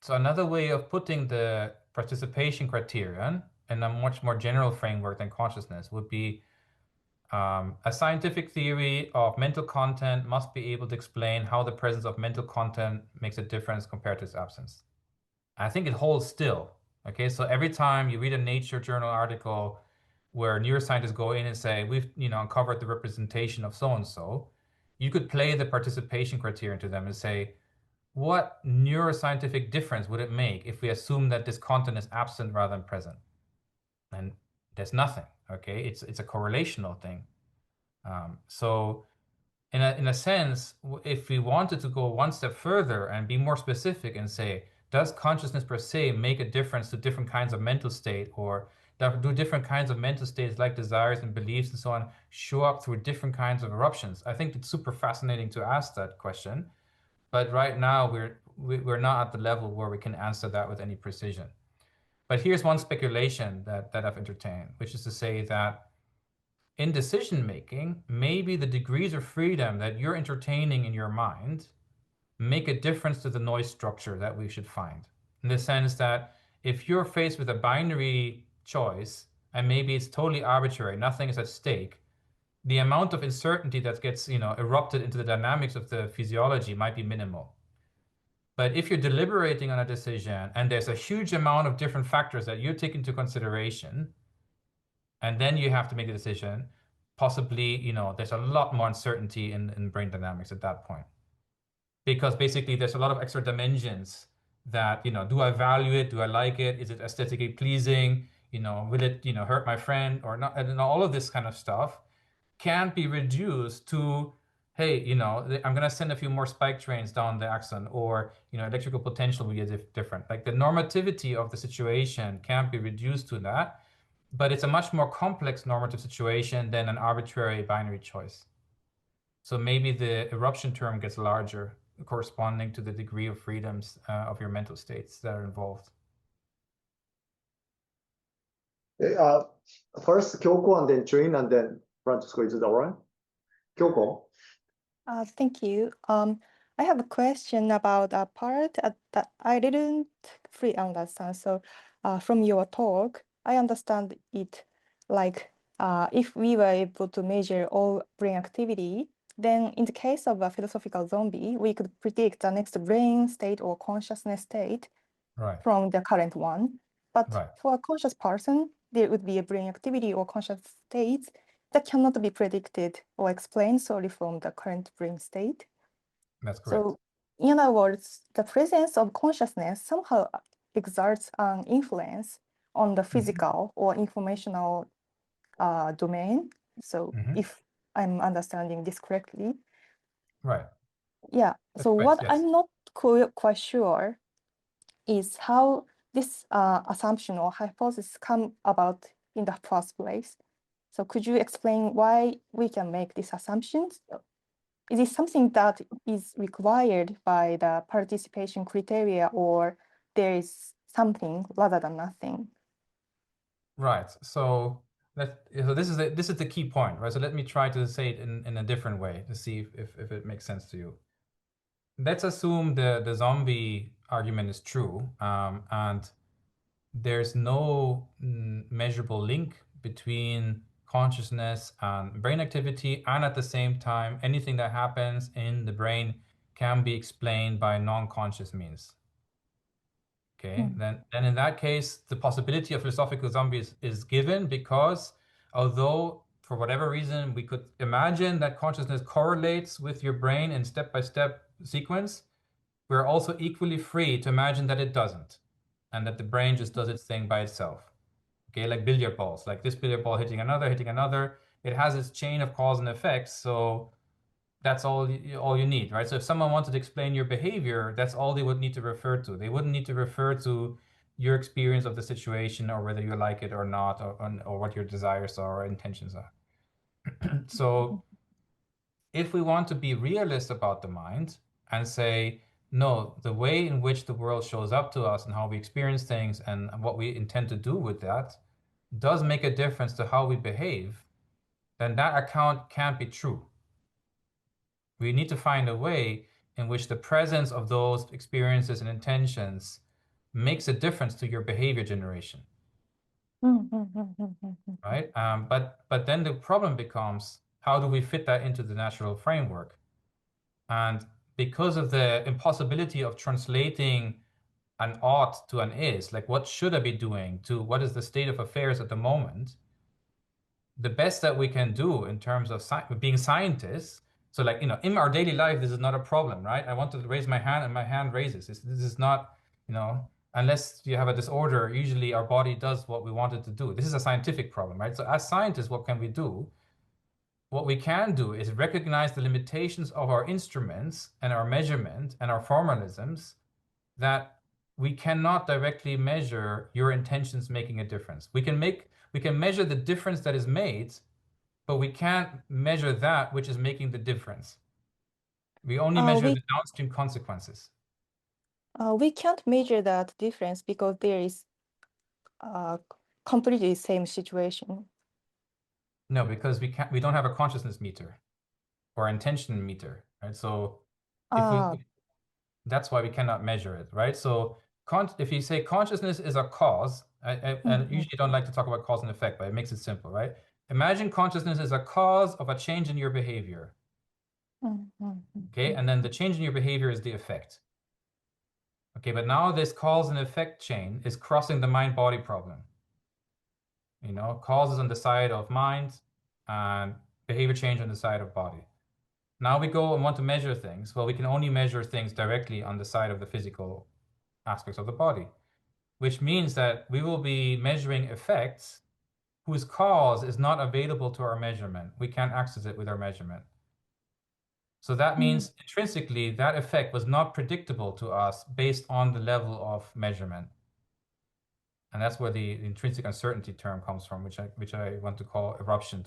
So another way of putting the participation criterion in a much more general framework than consciousness would be a scientific theory of mental content must be able to explain how the presence of mental content makes a difference compared to its absence. I think it holds still. Okay, so every time you read a Nature journal article where neuroscientists go in and say, we've uncovered the representation of so-and-so, you could play the participation criterion to them and say, what neuroscientific difference would it make if we assume that this content is absent rather than present? And there's nothing, okay? It's a correlational thing. So in a sense, if we wanted to go one step further and be more specific and say, does consciousness per se make a difference to different kinds of mental state, or do different kinds of mental states like desires and beliefs and so on show up through different kinds of eruptions? I think it's super fascinating to ask that question, but right now we're not at the level where we can answer that with any precision. But here's one speculation that I've entertained, which is to say that in decision-making, maybe the degrees of freedom that you're entertaining in your mind make a difference to the noise structure that we should find. In the sense that if you're faced with a binary choice, and maybe it's totally arbitrary, nothing is at stake, the amount of uncertainty that gets erupted into the dynamics of the physiology might be minimal. But if you're deliberating on a decision and there's a huge amount of different factors that you take into consideration, and then you have to make a decision, possibly, there's a lot more uncertainty in brain dynamics at that point. Because basically there's a lot of extra dimensions that, do I value it? Do I like it? Is it aesthetically pleasing? Will it, hurt my friend or not? And all of this kind of stuff can't be reduced to, hey, I'm going to send a few more spike trains down the axon, or, electrical potential will be different. Like the normativity of the situation can't be reduced to that, but it's a much more complex normative situation than an arbitrary binary choice. So maybe the eruption term gets larger, corresponding to the degree of freedoms of your mental states that are involved. First, Kyoko and then Jin, and then Francisco, is it all right? Kyoko. Thank you. I have a question about a part that I didn't fully understand. So, from your talk, I understand it like if we were able to measure all brain activity, then in the case of a philosophical zombie, we could predict the next brain state or consciousness state Right. from the current one. But Right. for a conscious person, there would be a brain activity or conscious states that cannot be predicted or explained solely from the current brain state. That's correct. So, in other words, the presence of consciousness somehow exerts an influence on the physical or informational domain. So, if I'm understanding this correctly. Right. Yeah. That's So, right, what yes. I'm not quite sure is how this assumption or hypothesis come about in the first place. So could you explain why we can make these assumptions? Is it something that is required by the participation criteria, or there is something rather than nothing? Right. So this is the key point, right? So let me try to say it in a different way to see if it makes sense to you. Let's assume the zombie argument is true, and there's no measurable link between consciousness and brain activity, and at the same time, anything that happens in the brain can be explained by non-conscious means. Okay, then in that case, the possibility of philosophical zombies is given because although for whatever reason we could imagine that consciousness correlates with your brain in step-by-step sequence, we're also equally free to imagine that it doesn't and that the brain just does its thing by itself. Okay, like billiard balls, like this billiard ball hitting another, it has its chain of cause and effects. So that's all you need, right? So if someone wanted to explain your behavior, that's all they would need to refer to. They wouldn't need to refer to your experience of the situation or whether you like it or not, or what your desires are or intentions are. So if we want to be realist about the mind and say, no, the way in which the world shows up to us and how we experience things and what we intend to do with that does make a difference to how we behave, then that account can't be true. We need to find a way in which the presence of those experiences and intentions makes a difference to your behavior generation, right? But then the problem becomes, how do we fit that into the natural framework? And because of the impossibility of translating an ought to an is, like what should I be doing, to what is the state of affairs at the moment, the best that we can do in terms of being scientists, so like, in our daily life, this is not a problem, right? I want to raise my hand and my hand raises. This is not, unless you have a disorder, usually our body does what we want it to do. This is a scientific problem, right? So as scientists, what can we do? What we can do is recognize the limitations of our instruments and our measurement and our formalisms, that we cannot directly measure your intentions making a difference. We can measure the difference that is made, but we can't measure that which is making the difference. We only measure the downstream consequences. We can't measure that difference because there is completely same situation. No, because we don't have a consciousness meter or intention meter, right? So that's why we cannot measure it, right? So if you say consciousness is a cause, I usually don't like to talk about cause and effect, but it makes it simple, right? Imagine consciousness is a cause of a change in your behavior. Okay, and then the change in your behavior is the effect. Okay, but now this cause and effect chain is crossing the mind-body problem. Cause is on the side of mind and behavior change on the side of body. Now we go and want to measure things. Well, we can only measure things directly on the side of the physical aspects of the body, which means that we will be measuring effects whose cause is not available to our measurement. We can't access it with our measurement. So that means intrinsically that effect was not predictable to us based on the level of measurement. And that's where the intrinsic uncertainty term comes from, which I want to call irruption.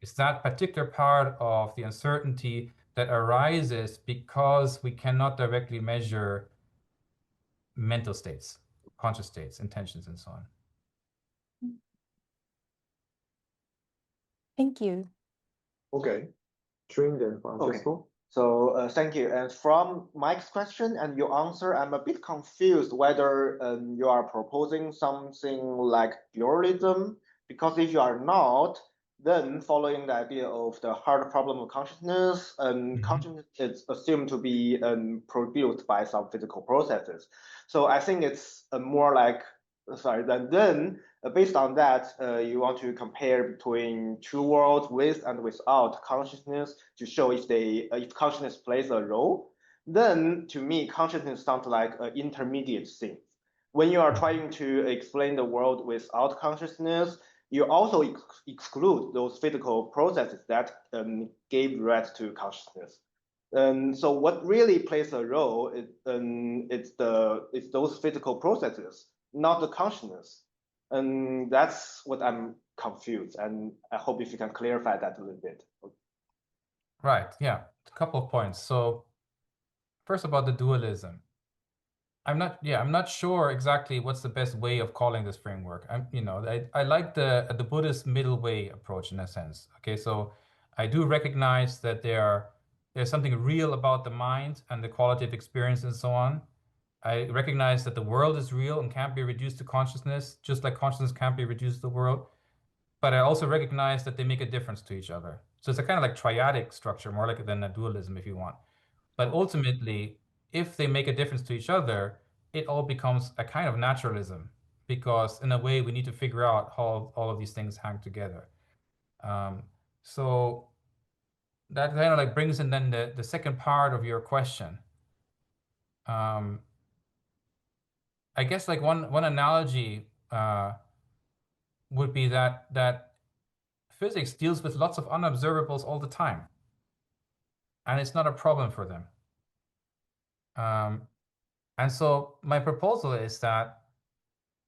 It's that particular part of the uncertainty that arises because we cannot directly measure mental states, conscious states, intentions, and so on. Thank you. Okay. Trin then Francesco. So thank you. And from Mike's question and your answer, I'm a bit confused whether you are proposing something like pluralism, because if you are not, then following the idea of the hard problem of consciousness, consciousness is assumed to be produced by some physical processes. So I think it's more like, then based on that, you want to compare between two worlds with and without consciousness to show if consciousness plays a role. Then to me, consciousness sounds like an intermediate thing. When you are trying to explain the world without consciousness, you also exclude those physical processes that gave rise to consciousness. So what really plays a role is it's those physical processes, not the consciousness. And that's what I'm confused. And I hope if you can clarify that a little bit. Right. Yeah. A couple of points. So first about the dualism. I'm not sure exactly what's the best way of calling this framework. I like the Buddhist middle way approach in a sense. Okay, so I do recognize that there's something real about the mind and the quality of experience and so on. I recognize that the world is real and can't be reduced to consciousness, just like consciousness can't be reduced to the world. But I also recognize that they make a difference to each other. So it's a kind of like triadic structure, more like than a dualism, if you want. But ultimately, if they make a difference to each other, it all becomes a kind of naturalism, because in a way we need to figure out how all of these things hang together. So that kind of like brings in then the second part of your question. I guess like one analogy would be that physics deals with lots of unobservables all the time, and it's not a problem for them. And so my proposal is that,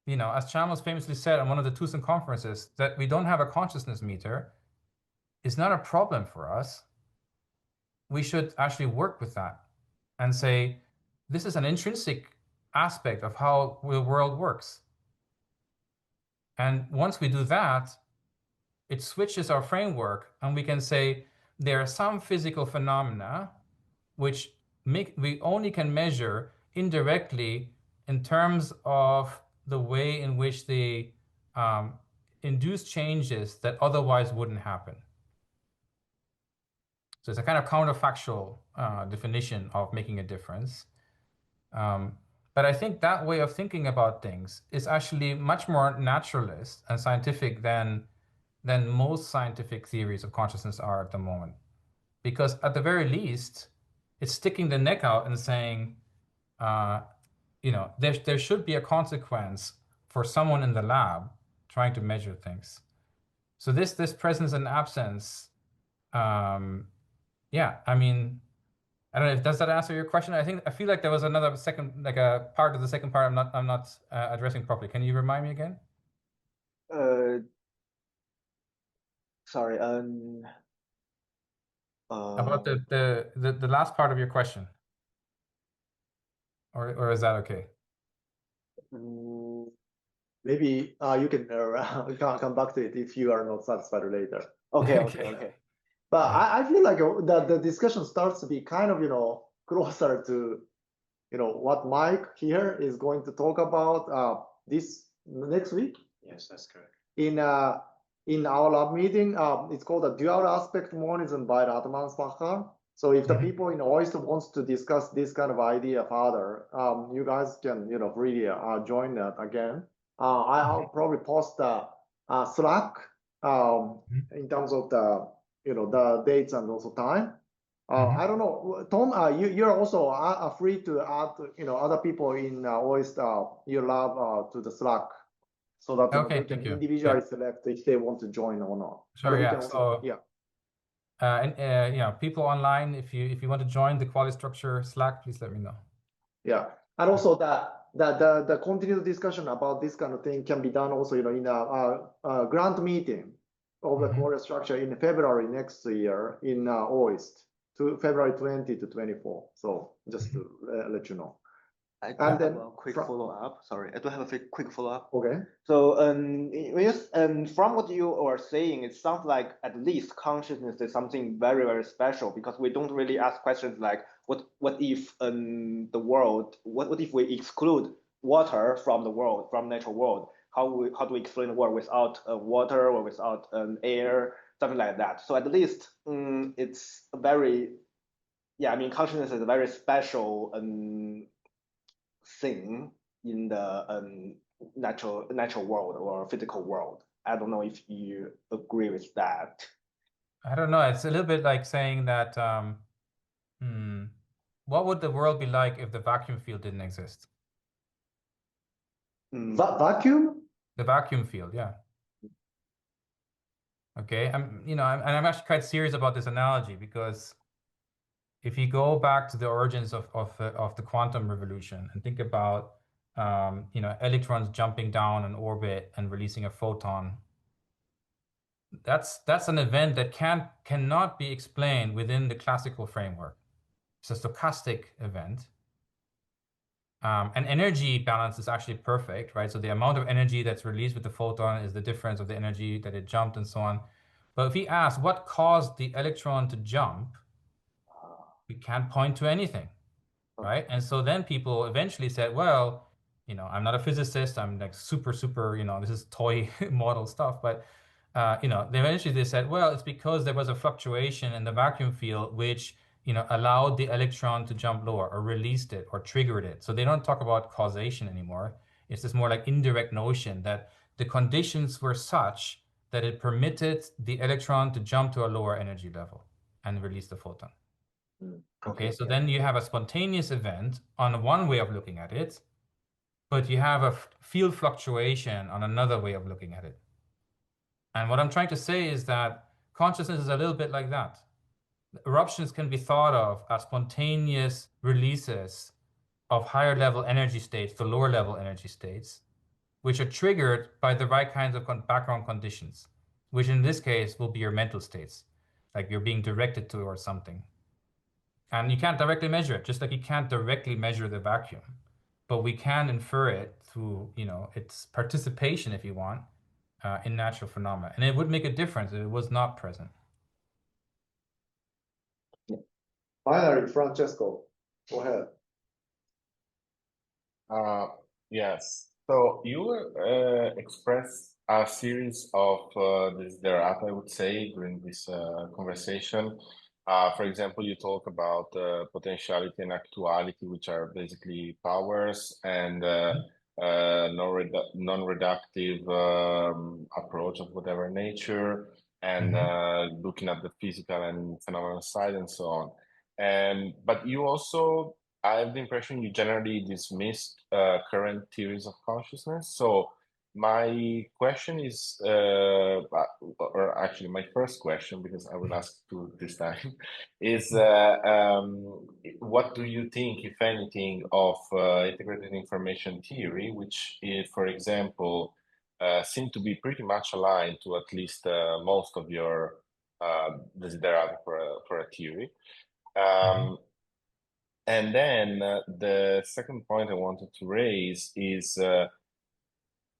as Chalmers famously said on one of the Tucson conferences, that we don't have a consciousness meter is not a problem for us. We should actually work with that and say, this is an intrinsic aspect of how the world works. And once we do that, it switches our framework, and we can say there are some physical phenomena which we only can measure indirectly in terms of the way in which they induce changes that otherwise wouldn't happen. So it's a kind of counterfactual definition of making a difference. But I think that way of thinking about things is actually much more naturalist and scientific than most scientific theories of consciousness are at the moment. Because at the very least, it's sticking the neck out and saying, there should be a consequence for someone in the lab trying to measure things. So this presence and absence, yeah, I mean, I don't know if does that answer your question. I feel like there was another second, like a part of the second part I'm not addressing properly. Can you remind me again? Sorry. About the last part of your question, or is that okay? Maybe you can come back to it if you are not satisfied later. Okay. But I feel like the discussion starts to be kind of closer to what Mike here is going to talk about this next week. Yes, that's correct. In our lab meeting, it's called a dual aspect monism by Ratmansbacher. So if the people in OIST wants to discuss this kind of idea further, you guys can really join that again. I'll probably post the Slack in terms of the the dates and also time. I don't know, Tom. You're also free to add other people in OIST your lab to the Slack, so that they can individually select if they want to join or not. Sure. Yeah. So and people online, if you want to join the quality structure Slack, please let me know. Yeah, and also the continued discussion about this kind of thing can be done also in a grant meeting of the quality structure in February next year in OIST, to February 20 to 24. So just to let you know. I do And have then a quick follow-up. Sorry, I do have a quick follow-up. Okay. So, from what you are saying, it sounds like at least consciousness is something very, very special, because we don't really ask questions like, what if the world, what if we exclude water from the world, from natural world? How do we explain the world without water or without air, something like that? So at least it's a very, yeah, I mean, consciousness is a very special thing in the natural world or physical world. I don't know if you agree with that. I don't know. It's a little bit like saying that, what would the world be like if the vacuum field didn't exist? Vacuum? The vacuum field, yeah. Okay, I'm actually quite serious about this analogy, because if you go back to the origins of the quantum revolution and think about electrons jumping down an orbit and releasing a photon, that's an event that cannot be explained within the classical framework. It's a stochastic event. And energy balance is actually perfect, right? So the amount of energy that's released with the photon is the difference of the energy that it jumped and so on. But if we ask what caused the electron to jump, we can't point to anything, right? And so then people eventually said, well, I'm not a physicist. I'm like super, this is toy model stuff. But, they said, well, it's because there was a fluctuation in the vacuum field, which, allowed the electron to jump lower or released it or triggered it. So they don't talk about causation anymore. It's this more like indirect notion that the conditions were such that it permitted the electron to jump to a lower energy level and release the photon. Okay, so then you have a spontaneous event on one way of looking at it, but you have a field fluctuation on another way of looking at it. And what I'm trying to say is that consciousness is a little bit like that. Eruptions can be thought of as spontaneous releases of higher level energy states to lower level energy states, which are triggered by the right kinds of background conditions, which in this case will be your mental states, like you're being directed towards something. And you can't directly measure it, just like you can't directly measure the vacuum. But we can infer it through, its participation, if you want, in natural phenomena. And it would make a difference if it was not present. Finally, Francesco, go ahead. Yes. So you expressed a series of desiderata, I would say, during this conversation. For example, you talk about potentiality and actuality, which are basically powers, and non-reductive approach of whatever nature, and looking at the physical and phenomenal side and so on. But you also, I have the impression you generally dismissed current theories of consciousness. So my question is, or actually my first question, because I will ask two this time, is what do you think, if anything, of integrated information theory, which, for example, seem to be pretty much aligned to at least most of your desiderata for a theory. And then the second point I wanted to raise is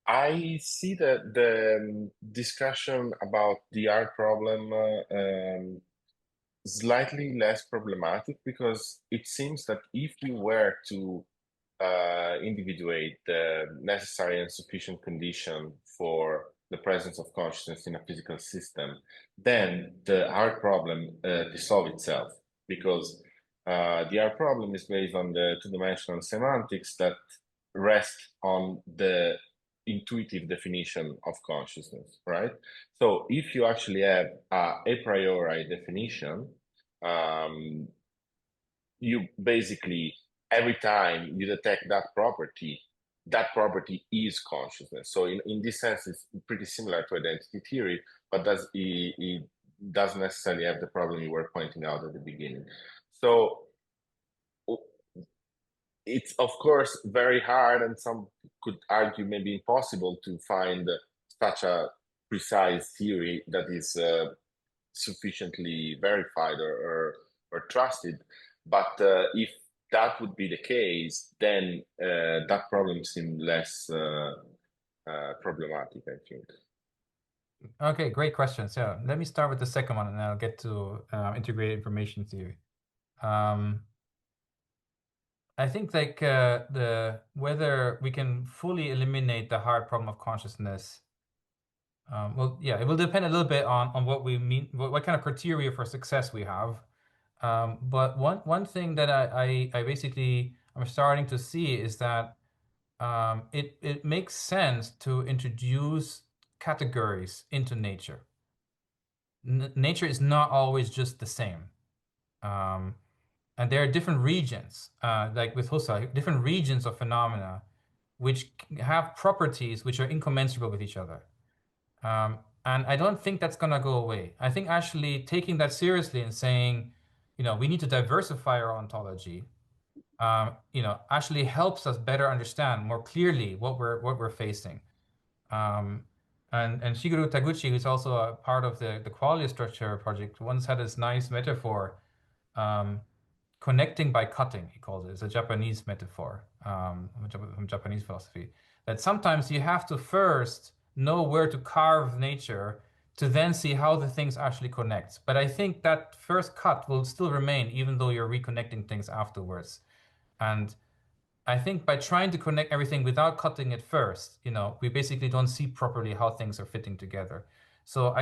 I see that the discussion about the art problem slightly less problematic, because it seems that if you were to individuate the necessary and sufficient condition for the presence of consciousness in a physical system, then the art problem dissolves itself, because the art problem is based on the two-dimensional semantics that rest on the intuitive definition of consciousness, right? So if you actually have a priori definition, you basically, every time you detect that property is consciousness. So in this sense, it's pretty similar to identity theory, but it doesn't necessarily have the problem you were pointing out at the beginning. So it's, of course, very hard, and some could argue maybe impossible to find such a precise theory that is sufficiently verified or trusted. But if that would be the case, then that problem seems less problematic, I think. Okay, great question. So let me start with the second one, and then I'll get to integrated information theory. I think like whether we can fully eliminate the hard problem of consciousness. Well, yeah, it will depend a little bit on what we mean, what kind of criteria for success we have. But one thing that I basically I'm starting to see is that it makes sense to introduce categories into nature. Nature is not always just the same. And there are different regions, like with Husserl, different regions of phenomena which have properties which are incommensurable with each other. And I don't think that's going to go away. I think actually taking that seriously and saying, we need to diversify our ontology, actually helps us better understand more clearly what we're facing. And Shigeru Taguchi, who's also a part of the quality structure project, once had this nice metaphor, connecting by cutting, he calls it. It's a Japanese metaphor from Japanese philosophy, that sometimes you have to first know where to carve nature to then see how the things actually connect. But I think that first cut will still remain, even though you're reconnecting things afterwards. And I think by trying to connect everything without cutting it first, we basically don't see properly how things are fitting together. So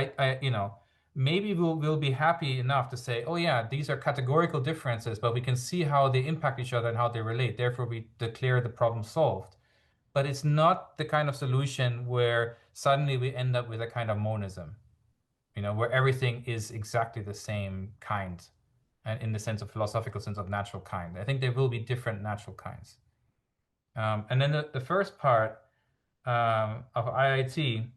maybe we'll be happy enough to say, oh yeah, these are categorical differences, but we can see how they impact each other and how they relate. Therefore, we declare the problem solved. But it's not the kind of solution where suddenly we end up with a kind of monism, where everything is exactly the same kind, and in the sense of philosophical sense of natural kind. I think there will be different natural kinds. And then the first part of IIT,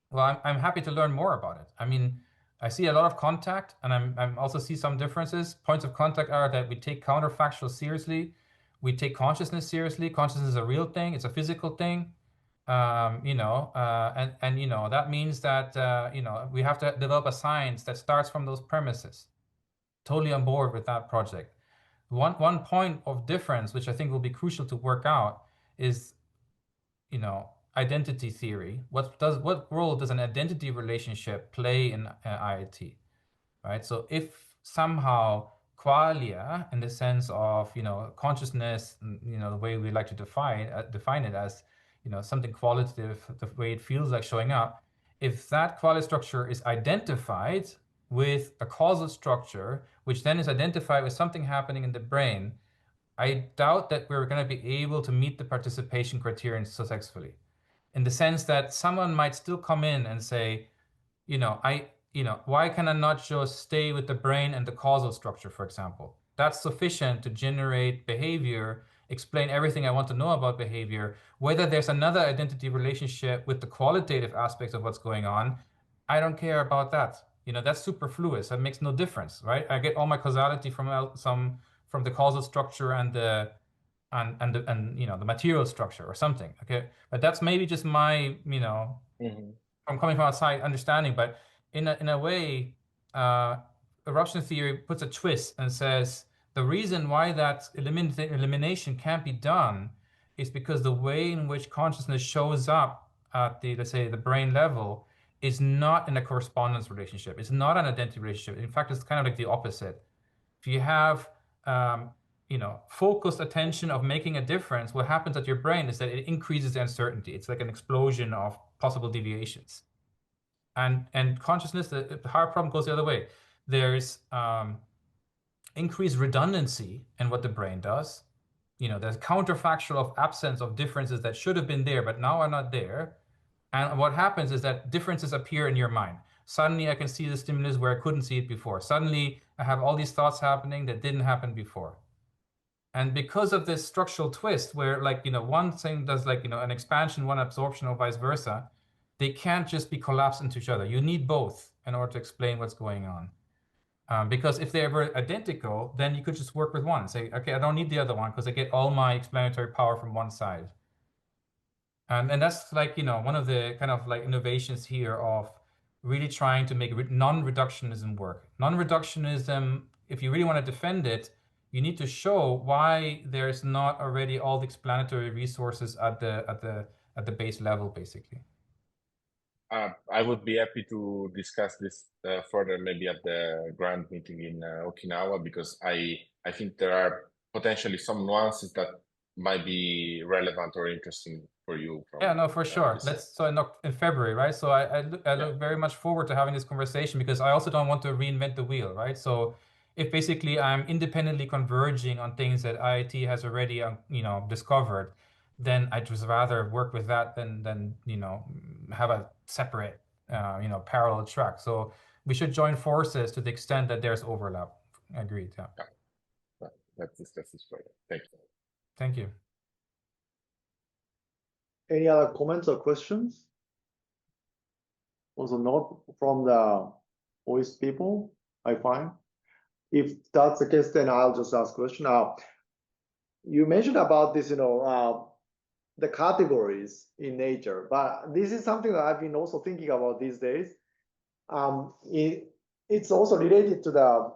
well, I'm happy to learn more about it. I mean, I see a lot of contact, and I'm also see some differences. Points of contact are that we take counterfactual seriously. We take consciousness seriously. Consciousness is a real thing. It's a physical thing. That means that, we have to develop a science that starts from those premises. Totally on board with that project. One point of difference, which I think will be crucial to work out, is, identity theory. What role does an identity relationship play in IIT, right? So if somehow qualia, in the sense of consciousness, the way we like to define it as something qualitative, the way it feels like showing up, if that qualia structure is identified with a causal structure, which then is identified with something happening in the brain, I doubt that we're going to be able to meet the participation criterion successfully. In the sense that someone might still come in and say, why can I not just stay with the brain and the causal structure, for example? That's sufficient to generate behavior, explain everything I want to know about behavior. Whether there's another identity relationship with the qualitative aspects of what's going on, I don't care about that. That's superfluous. That makes no difference, right? I get all my causality from the causal structure and the material structure or something. Okay, but that's maybe just my I'm coming from outside understanding. But in a way, irruption theory puts a twist and says the reason why that elimination can't be done is because the way in which consciousness shows up at the, let's say, the brain level is not in a correspondence relationship. It's not an identity relationship. In fact, it's kind of like the opposite. If you have focused attention of making a difference, what happens at your brain is that it increases the uncertainty. It's like an explosion of possible deviations. And consciousness, the hard problem goes the other way. There's increased redundancy in what the brain does. There's counterfactual of absence of differences that should have been there, but now are not there. And what happens is that differences appear in your mind. Suddenly I can see the stimulus where I couldn't see it before. Suddenly I have all these thoughts happening that didn't happen before. And because of this structural twist where one thing does an expansion, one absorption, or vice versa, they can't just be collapsed into each other. You need both in order to explain what's going on. Because if they were identical, then you could just work with one and say, okay, I don't need the other one because I get all my explanatory power from one side. And that's one of the kind of innovations here of really trying to make non-reductionism work. Non-reductionism, if you really want to defend it, you need to show why there's not already all the explanatory resources at the base level, basically. I would be happy to discuss this further, maybe at the grand meeting in Okinawa, because I think there are potentially some nuances that might be relevant or interesting for you. Yeah, no, for sure. So in February, right? So I look very much forward to having this conversation, because I also don't want to reinvent the wheel, right? So if basically I'm independently converging on things that IIT has already discovered, then I'd just rather work with that than have a separate parallel track. So we should join forces to the extent that there's overlap. Agreed. Yeah. Let's discuss this further. Thank you. Thank you. Any other comments or questions? Also not from the voice people, I find. If that's the case, then I'll just ask a question. You mentioned about this, the categories in nature, but this is something that I've been also thinking about these days. It's also related to the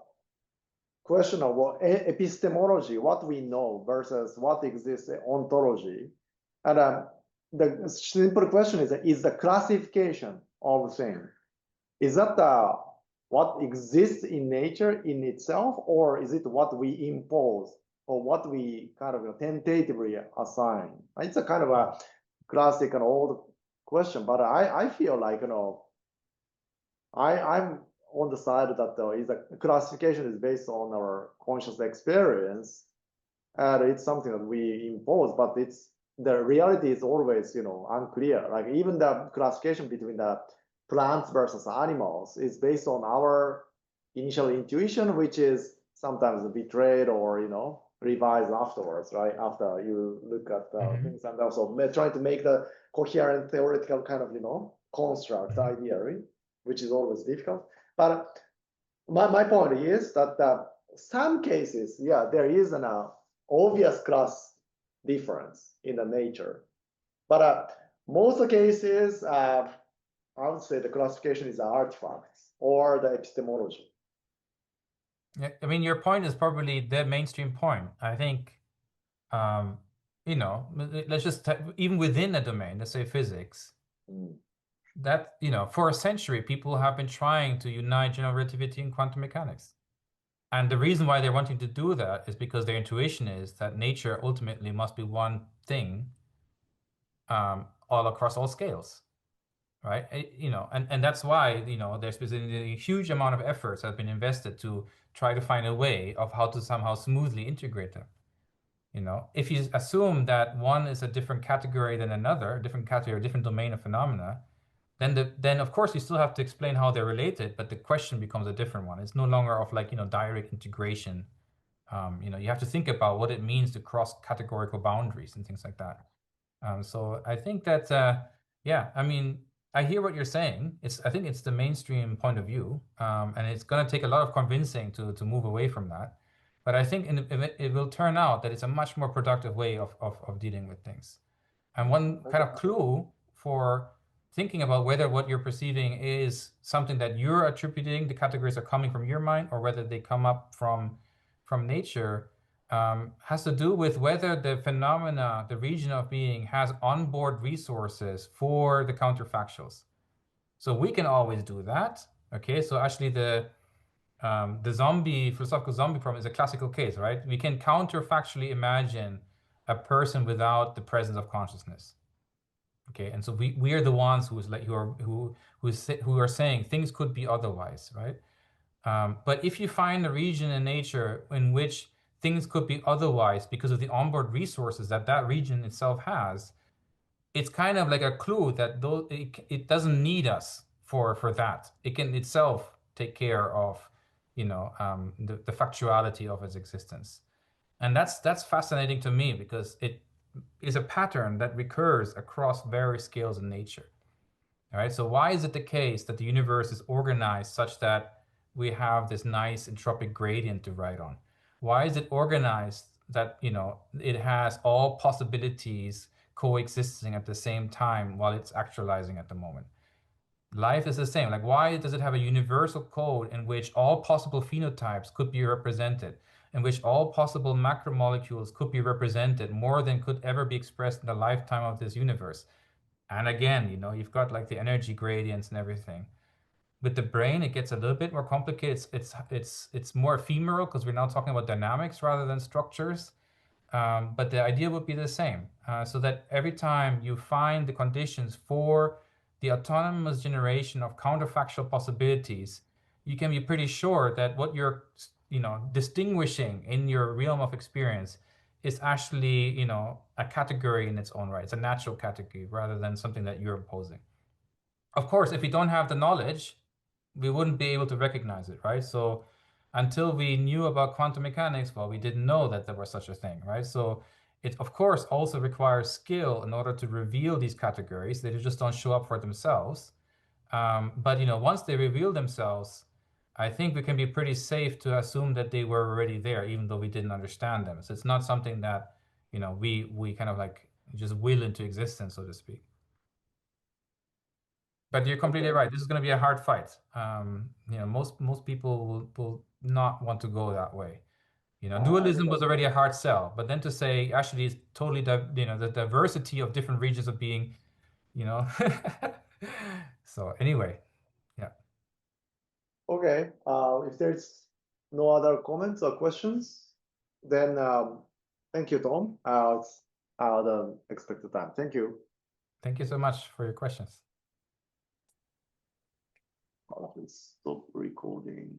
question of what epistemology, what we know versus what exists, ontology. And the simple question is the classification of things. Is that what exists in nature in itself, or is it what we impose or what we kind of tentatively assign? It's a kind of a classic and old question, but I feel like, I'm on the side that is a classification is based on our conscious experience, and it's something that we impose, but the reality is always, unclear. Like even the classification between the plants versus animals is based on our initial intuition, which is sometimes betrayed or, revised afterwards, right? After you look at things, and also trying to make the coherent theoretical kind of, construct ideally, which is always difficult. But my point is that some cases, yeah, there is an obvious class difference in the nature. But most cases, I would say the classification is the artifacts or the epistemology. Yeah, I mean, your point is probably the mainstream point. I think, let's just even within a domain, let's say physics, that, for a century, people have been trying to unite general relativity and quantum mechanics. And the reason why they're wanting to do that is because their intuition is that nature ultimately must be one thing all across all scales, right? And that's why, there's been a huge amount of efforts that have been invested to try to find a way of how to somehow smoothly integrate them. If you assume that one is a different category than another, a different category, a different domain of phenomena, then of course you still have to explain how they're related, but the question becomes a different one. It's no longer of like, direct integration. You have to think about what it means to cross categorical boundaries and things like that. So I think that, yeah, I mean, I hear what you're saying. I think it's the mainstream point of view, and it's going to take a lot of convincing to move away from that. But I think it will turn out that it's a much more productive way of dealing with things. And one kind of clue for thinking about whether what you're perceiving is something that you're attributing, the categories are coming from your mind, or whether they come up from nature, has to do with whether the phenomena, the region of being, has onboard resources for the counterfactuals. So we can always do that. Okay, so actually the philosophical zombie problem is a classical case, right? We can counterfactually imagine a person without the presence of consciousness. Okay, and so we are the ones who are saying things could be otherwise, right? But if you find a region in nature in which things could be otherwise because of the onboard resources that region itself has, it's kind of like a clue that it doesn't need us for that. It can itself take care of, the factuality of its existence. And that's fascinating to me, because it is a pattern that recurs across various scales in nature. All right, so why is it the case that the universe is organized such that we have this nice entropic gradient to write on? Why is it organized that, it has all possibilities coexisting at the same time while it's actualizing at the moment? Life is the same. Like, why does it have a universal code in which all possible phenotypes could be represented? in which all possible macromolecules could be represented more than could ever be expressed in the lifetime of this universe. And again, you know, you've got like the energy gradients and everything. With the brain, it gets a little bit more complicated. It's more ephemeral because we're now talking about dynamics rather than structures. But the idea would be the same, so that every time you find the conditions for the autonomous generation of counterfactual possibilities, you can be pretty sure that what you're, you know, distinguishing in your realm of experience is actually, you know, a category in its own right. It's a natural category rather than something that you're imposing. Of course, if we don't have the knowledge, we wouldn't be able to recognize it, right? So until we knew about quantum mechanics, well, we didn't know that there was such a thing, right? So it, of course, also requires skill in order to reveal these categories. They just don't show up for themselves. But, you know, once they reveal themselves, I think we can be pretty safe to assume that they were already there, even though we didn't understand them. So it's not something that, you know, we kind of like just will into existence, so to speak. But you're completely right. This is going to be a hard fight. You know, most people will not want to go that way. You know, dualism was already a hard sell, but then to say actually it's totally, you know, the diversity of different regions of being, you know. So anyway, yeah. Okay. If there's no other comments or questions, then thank you, Tom. It's the expected time. Thank you. Thank you so much for your questions. I'll stop recording.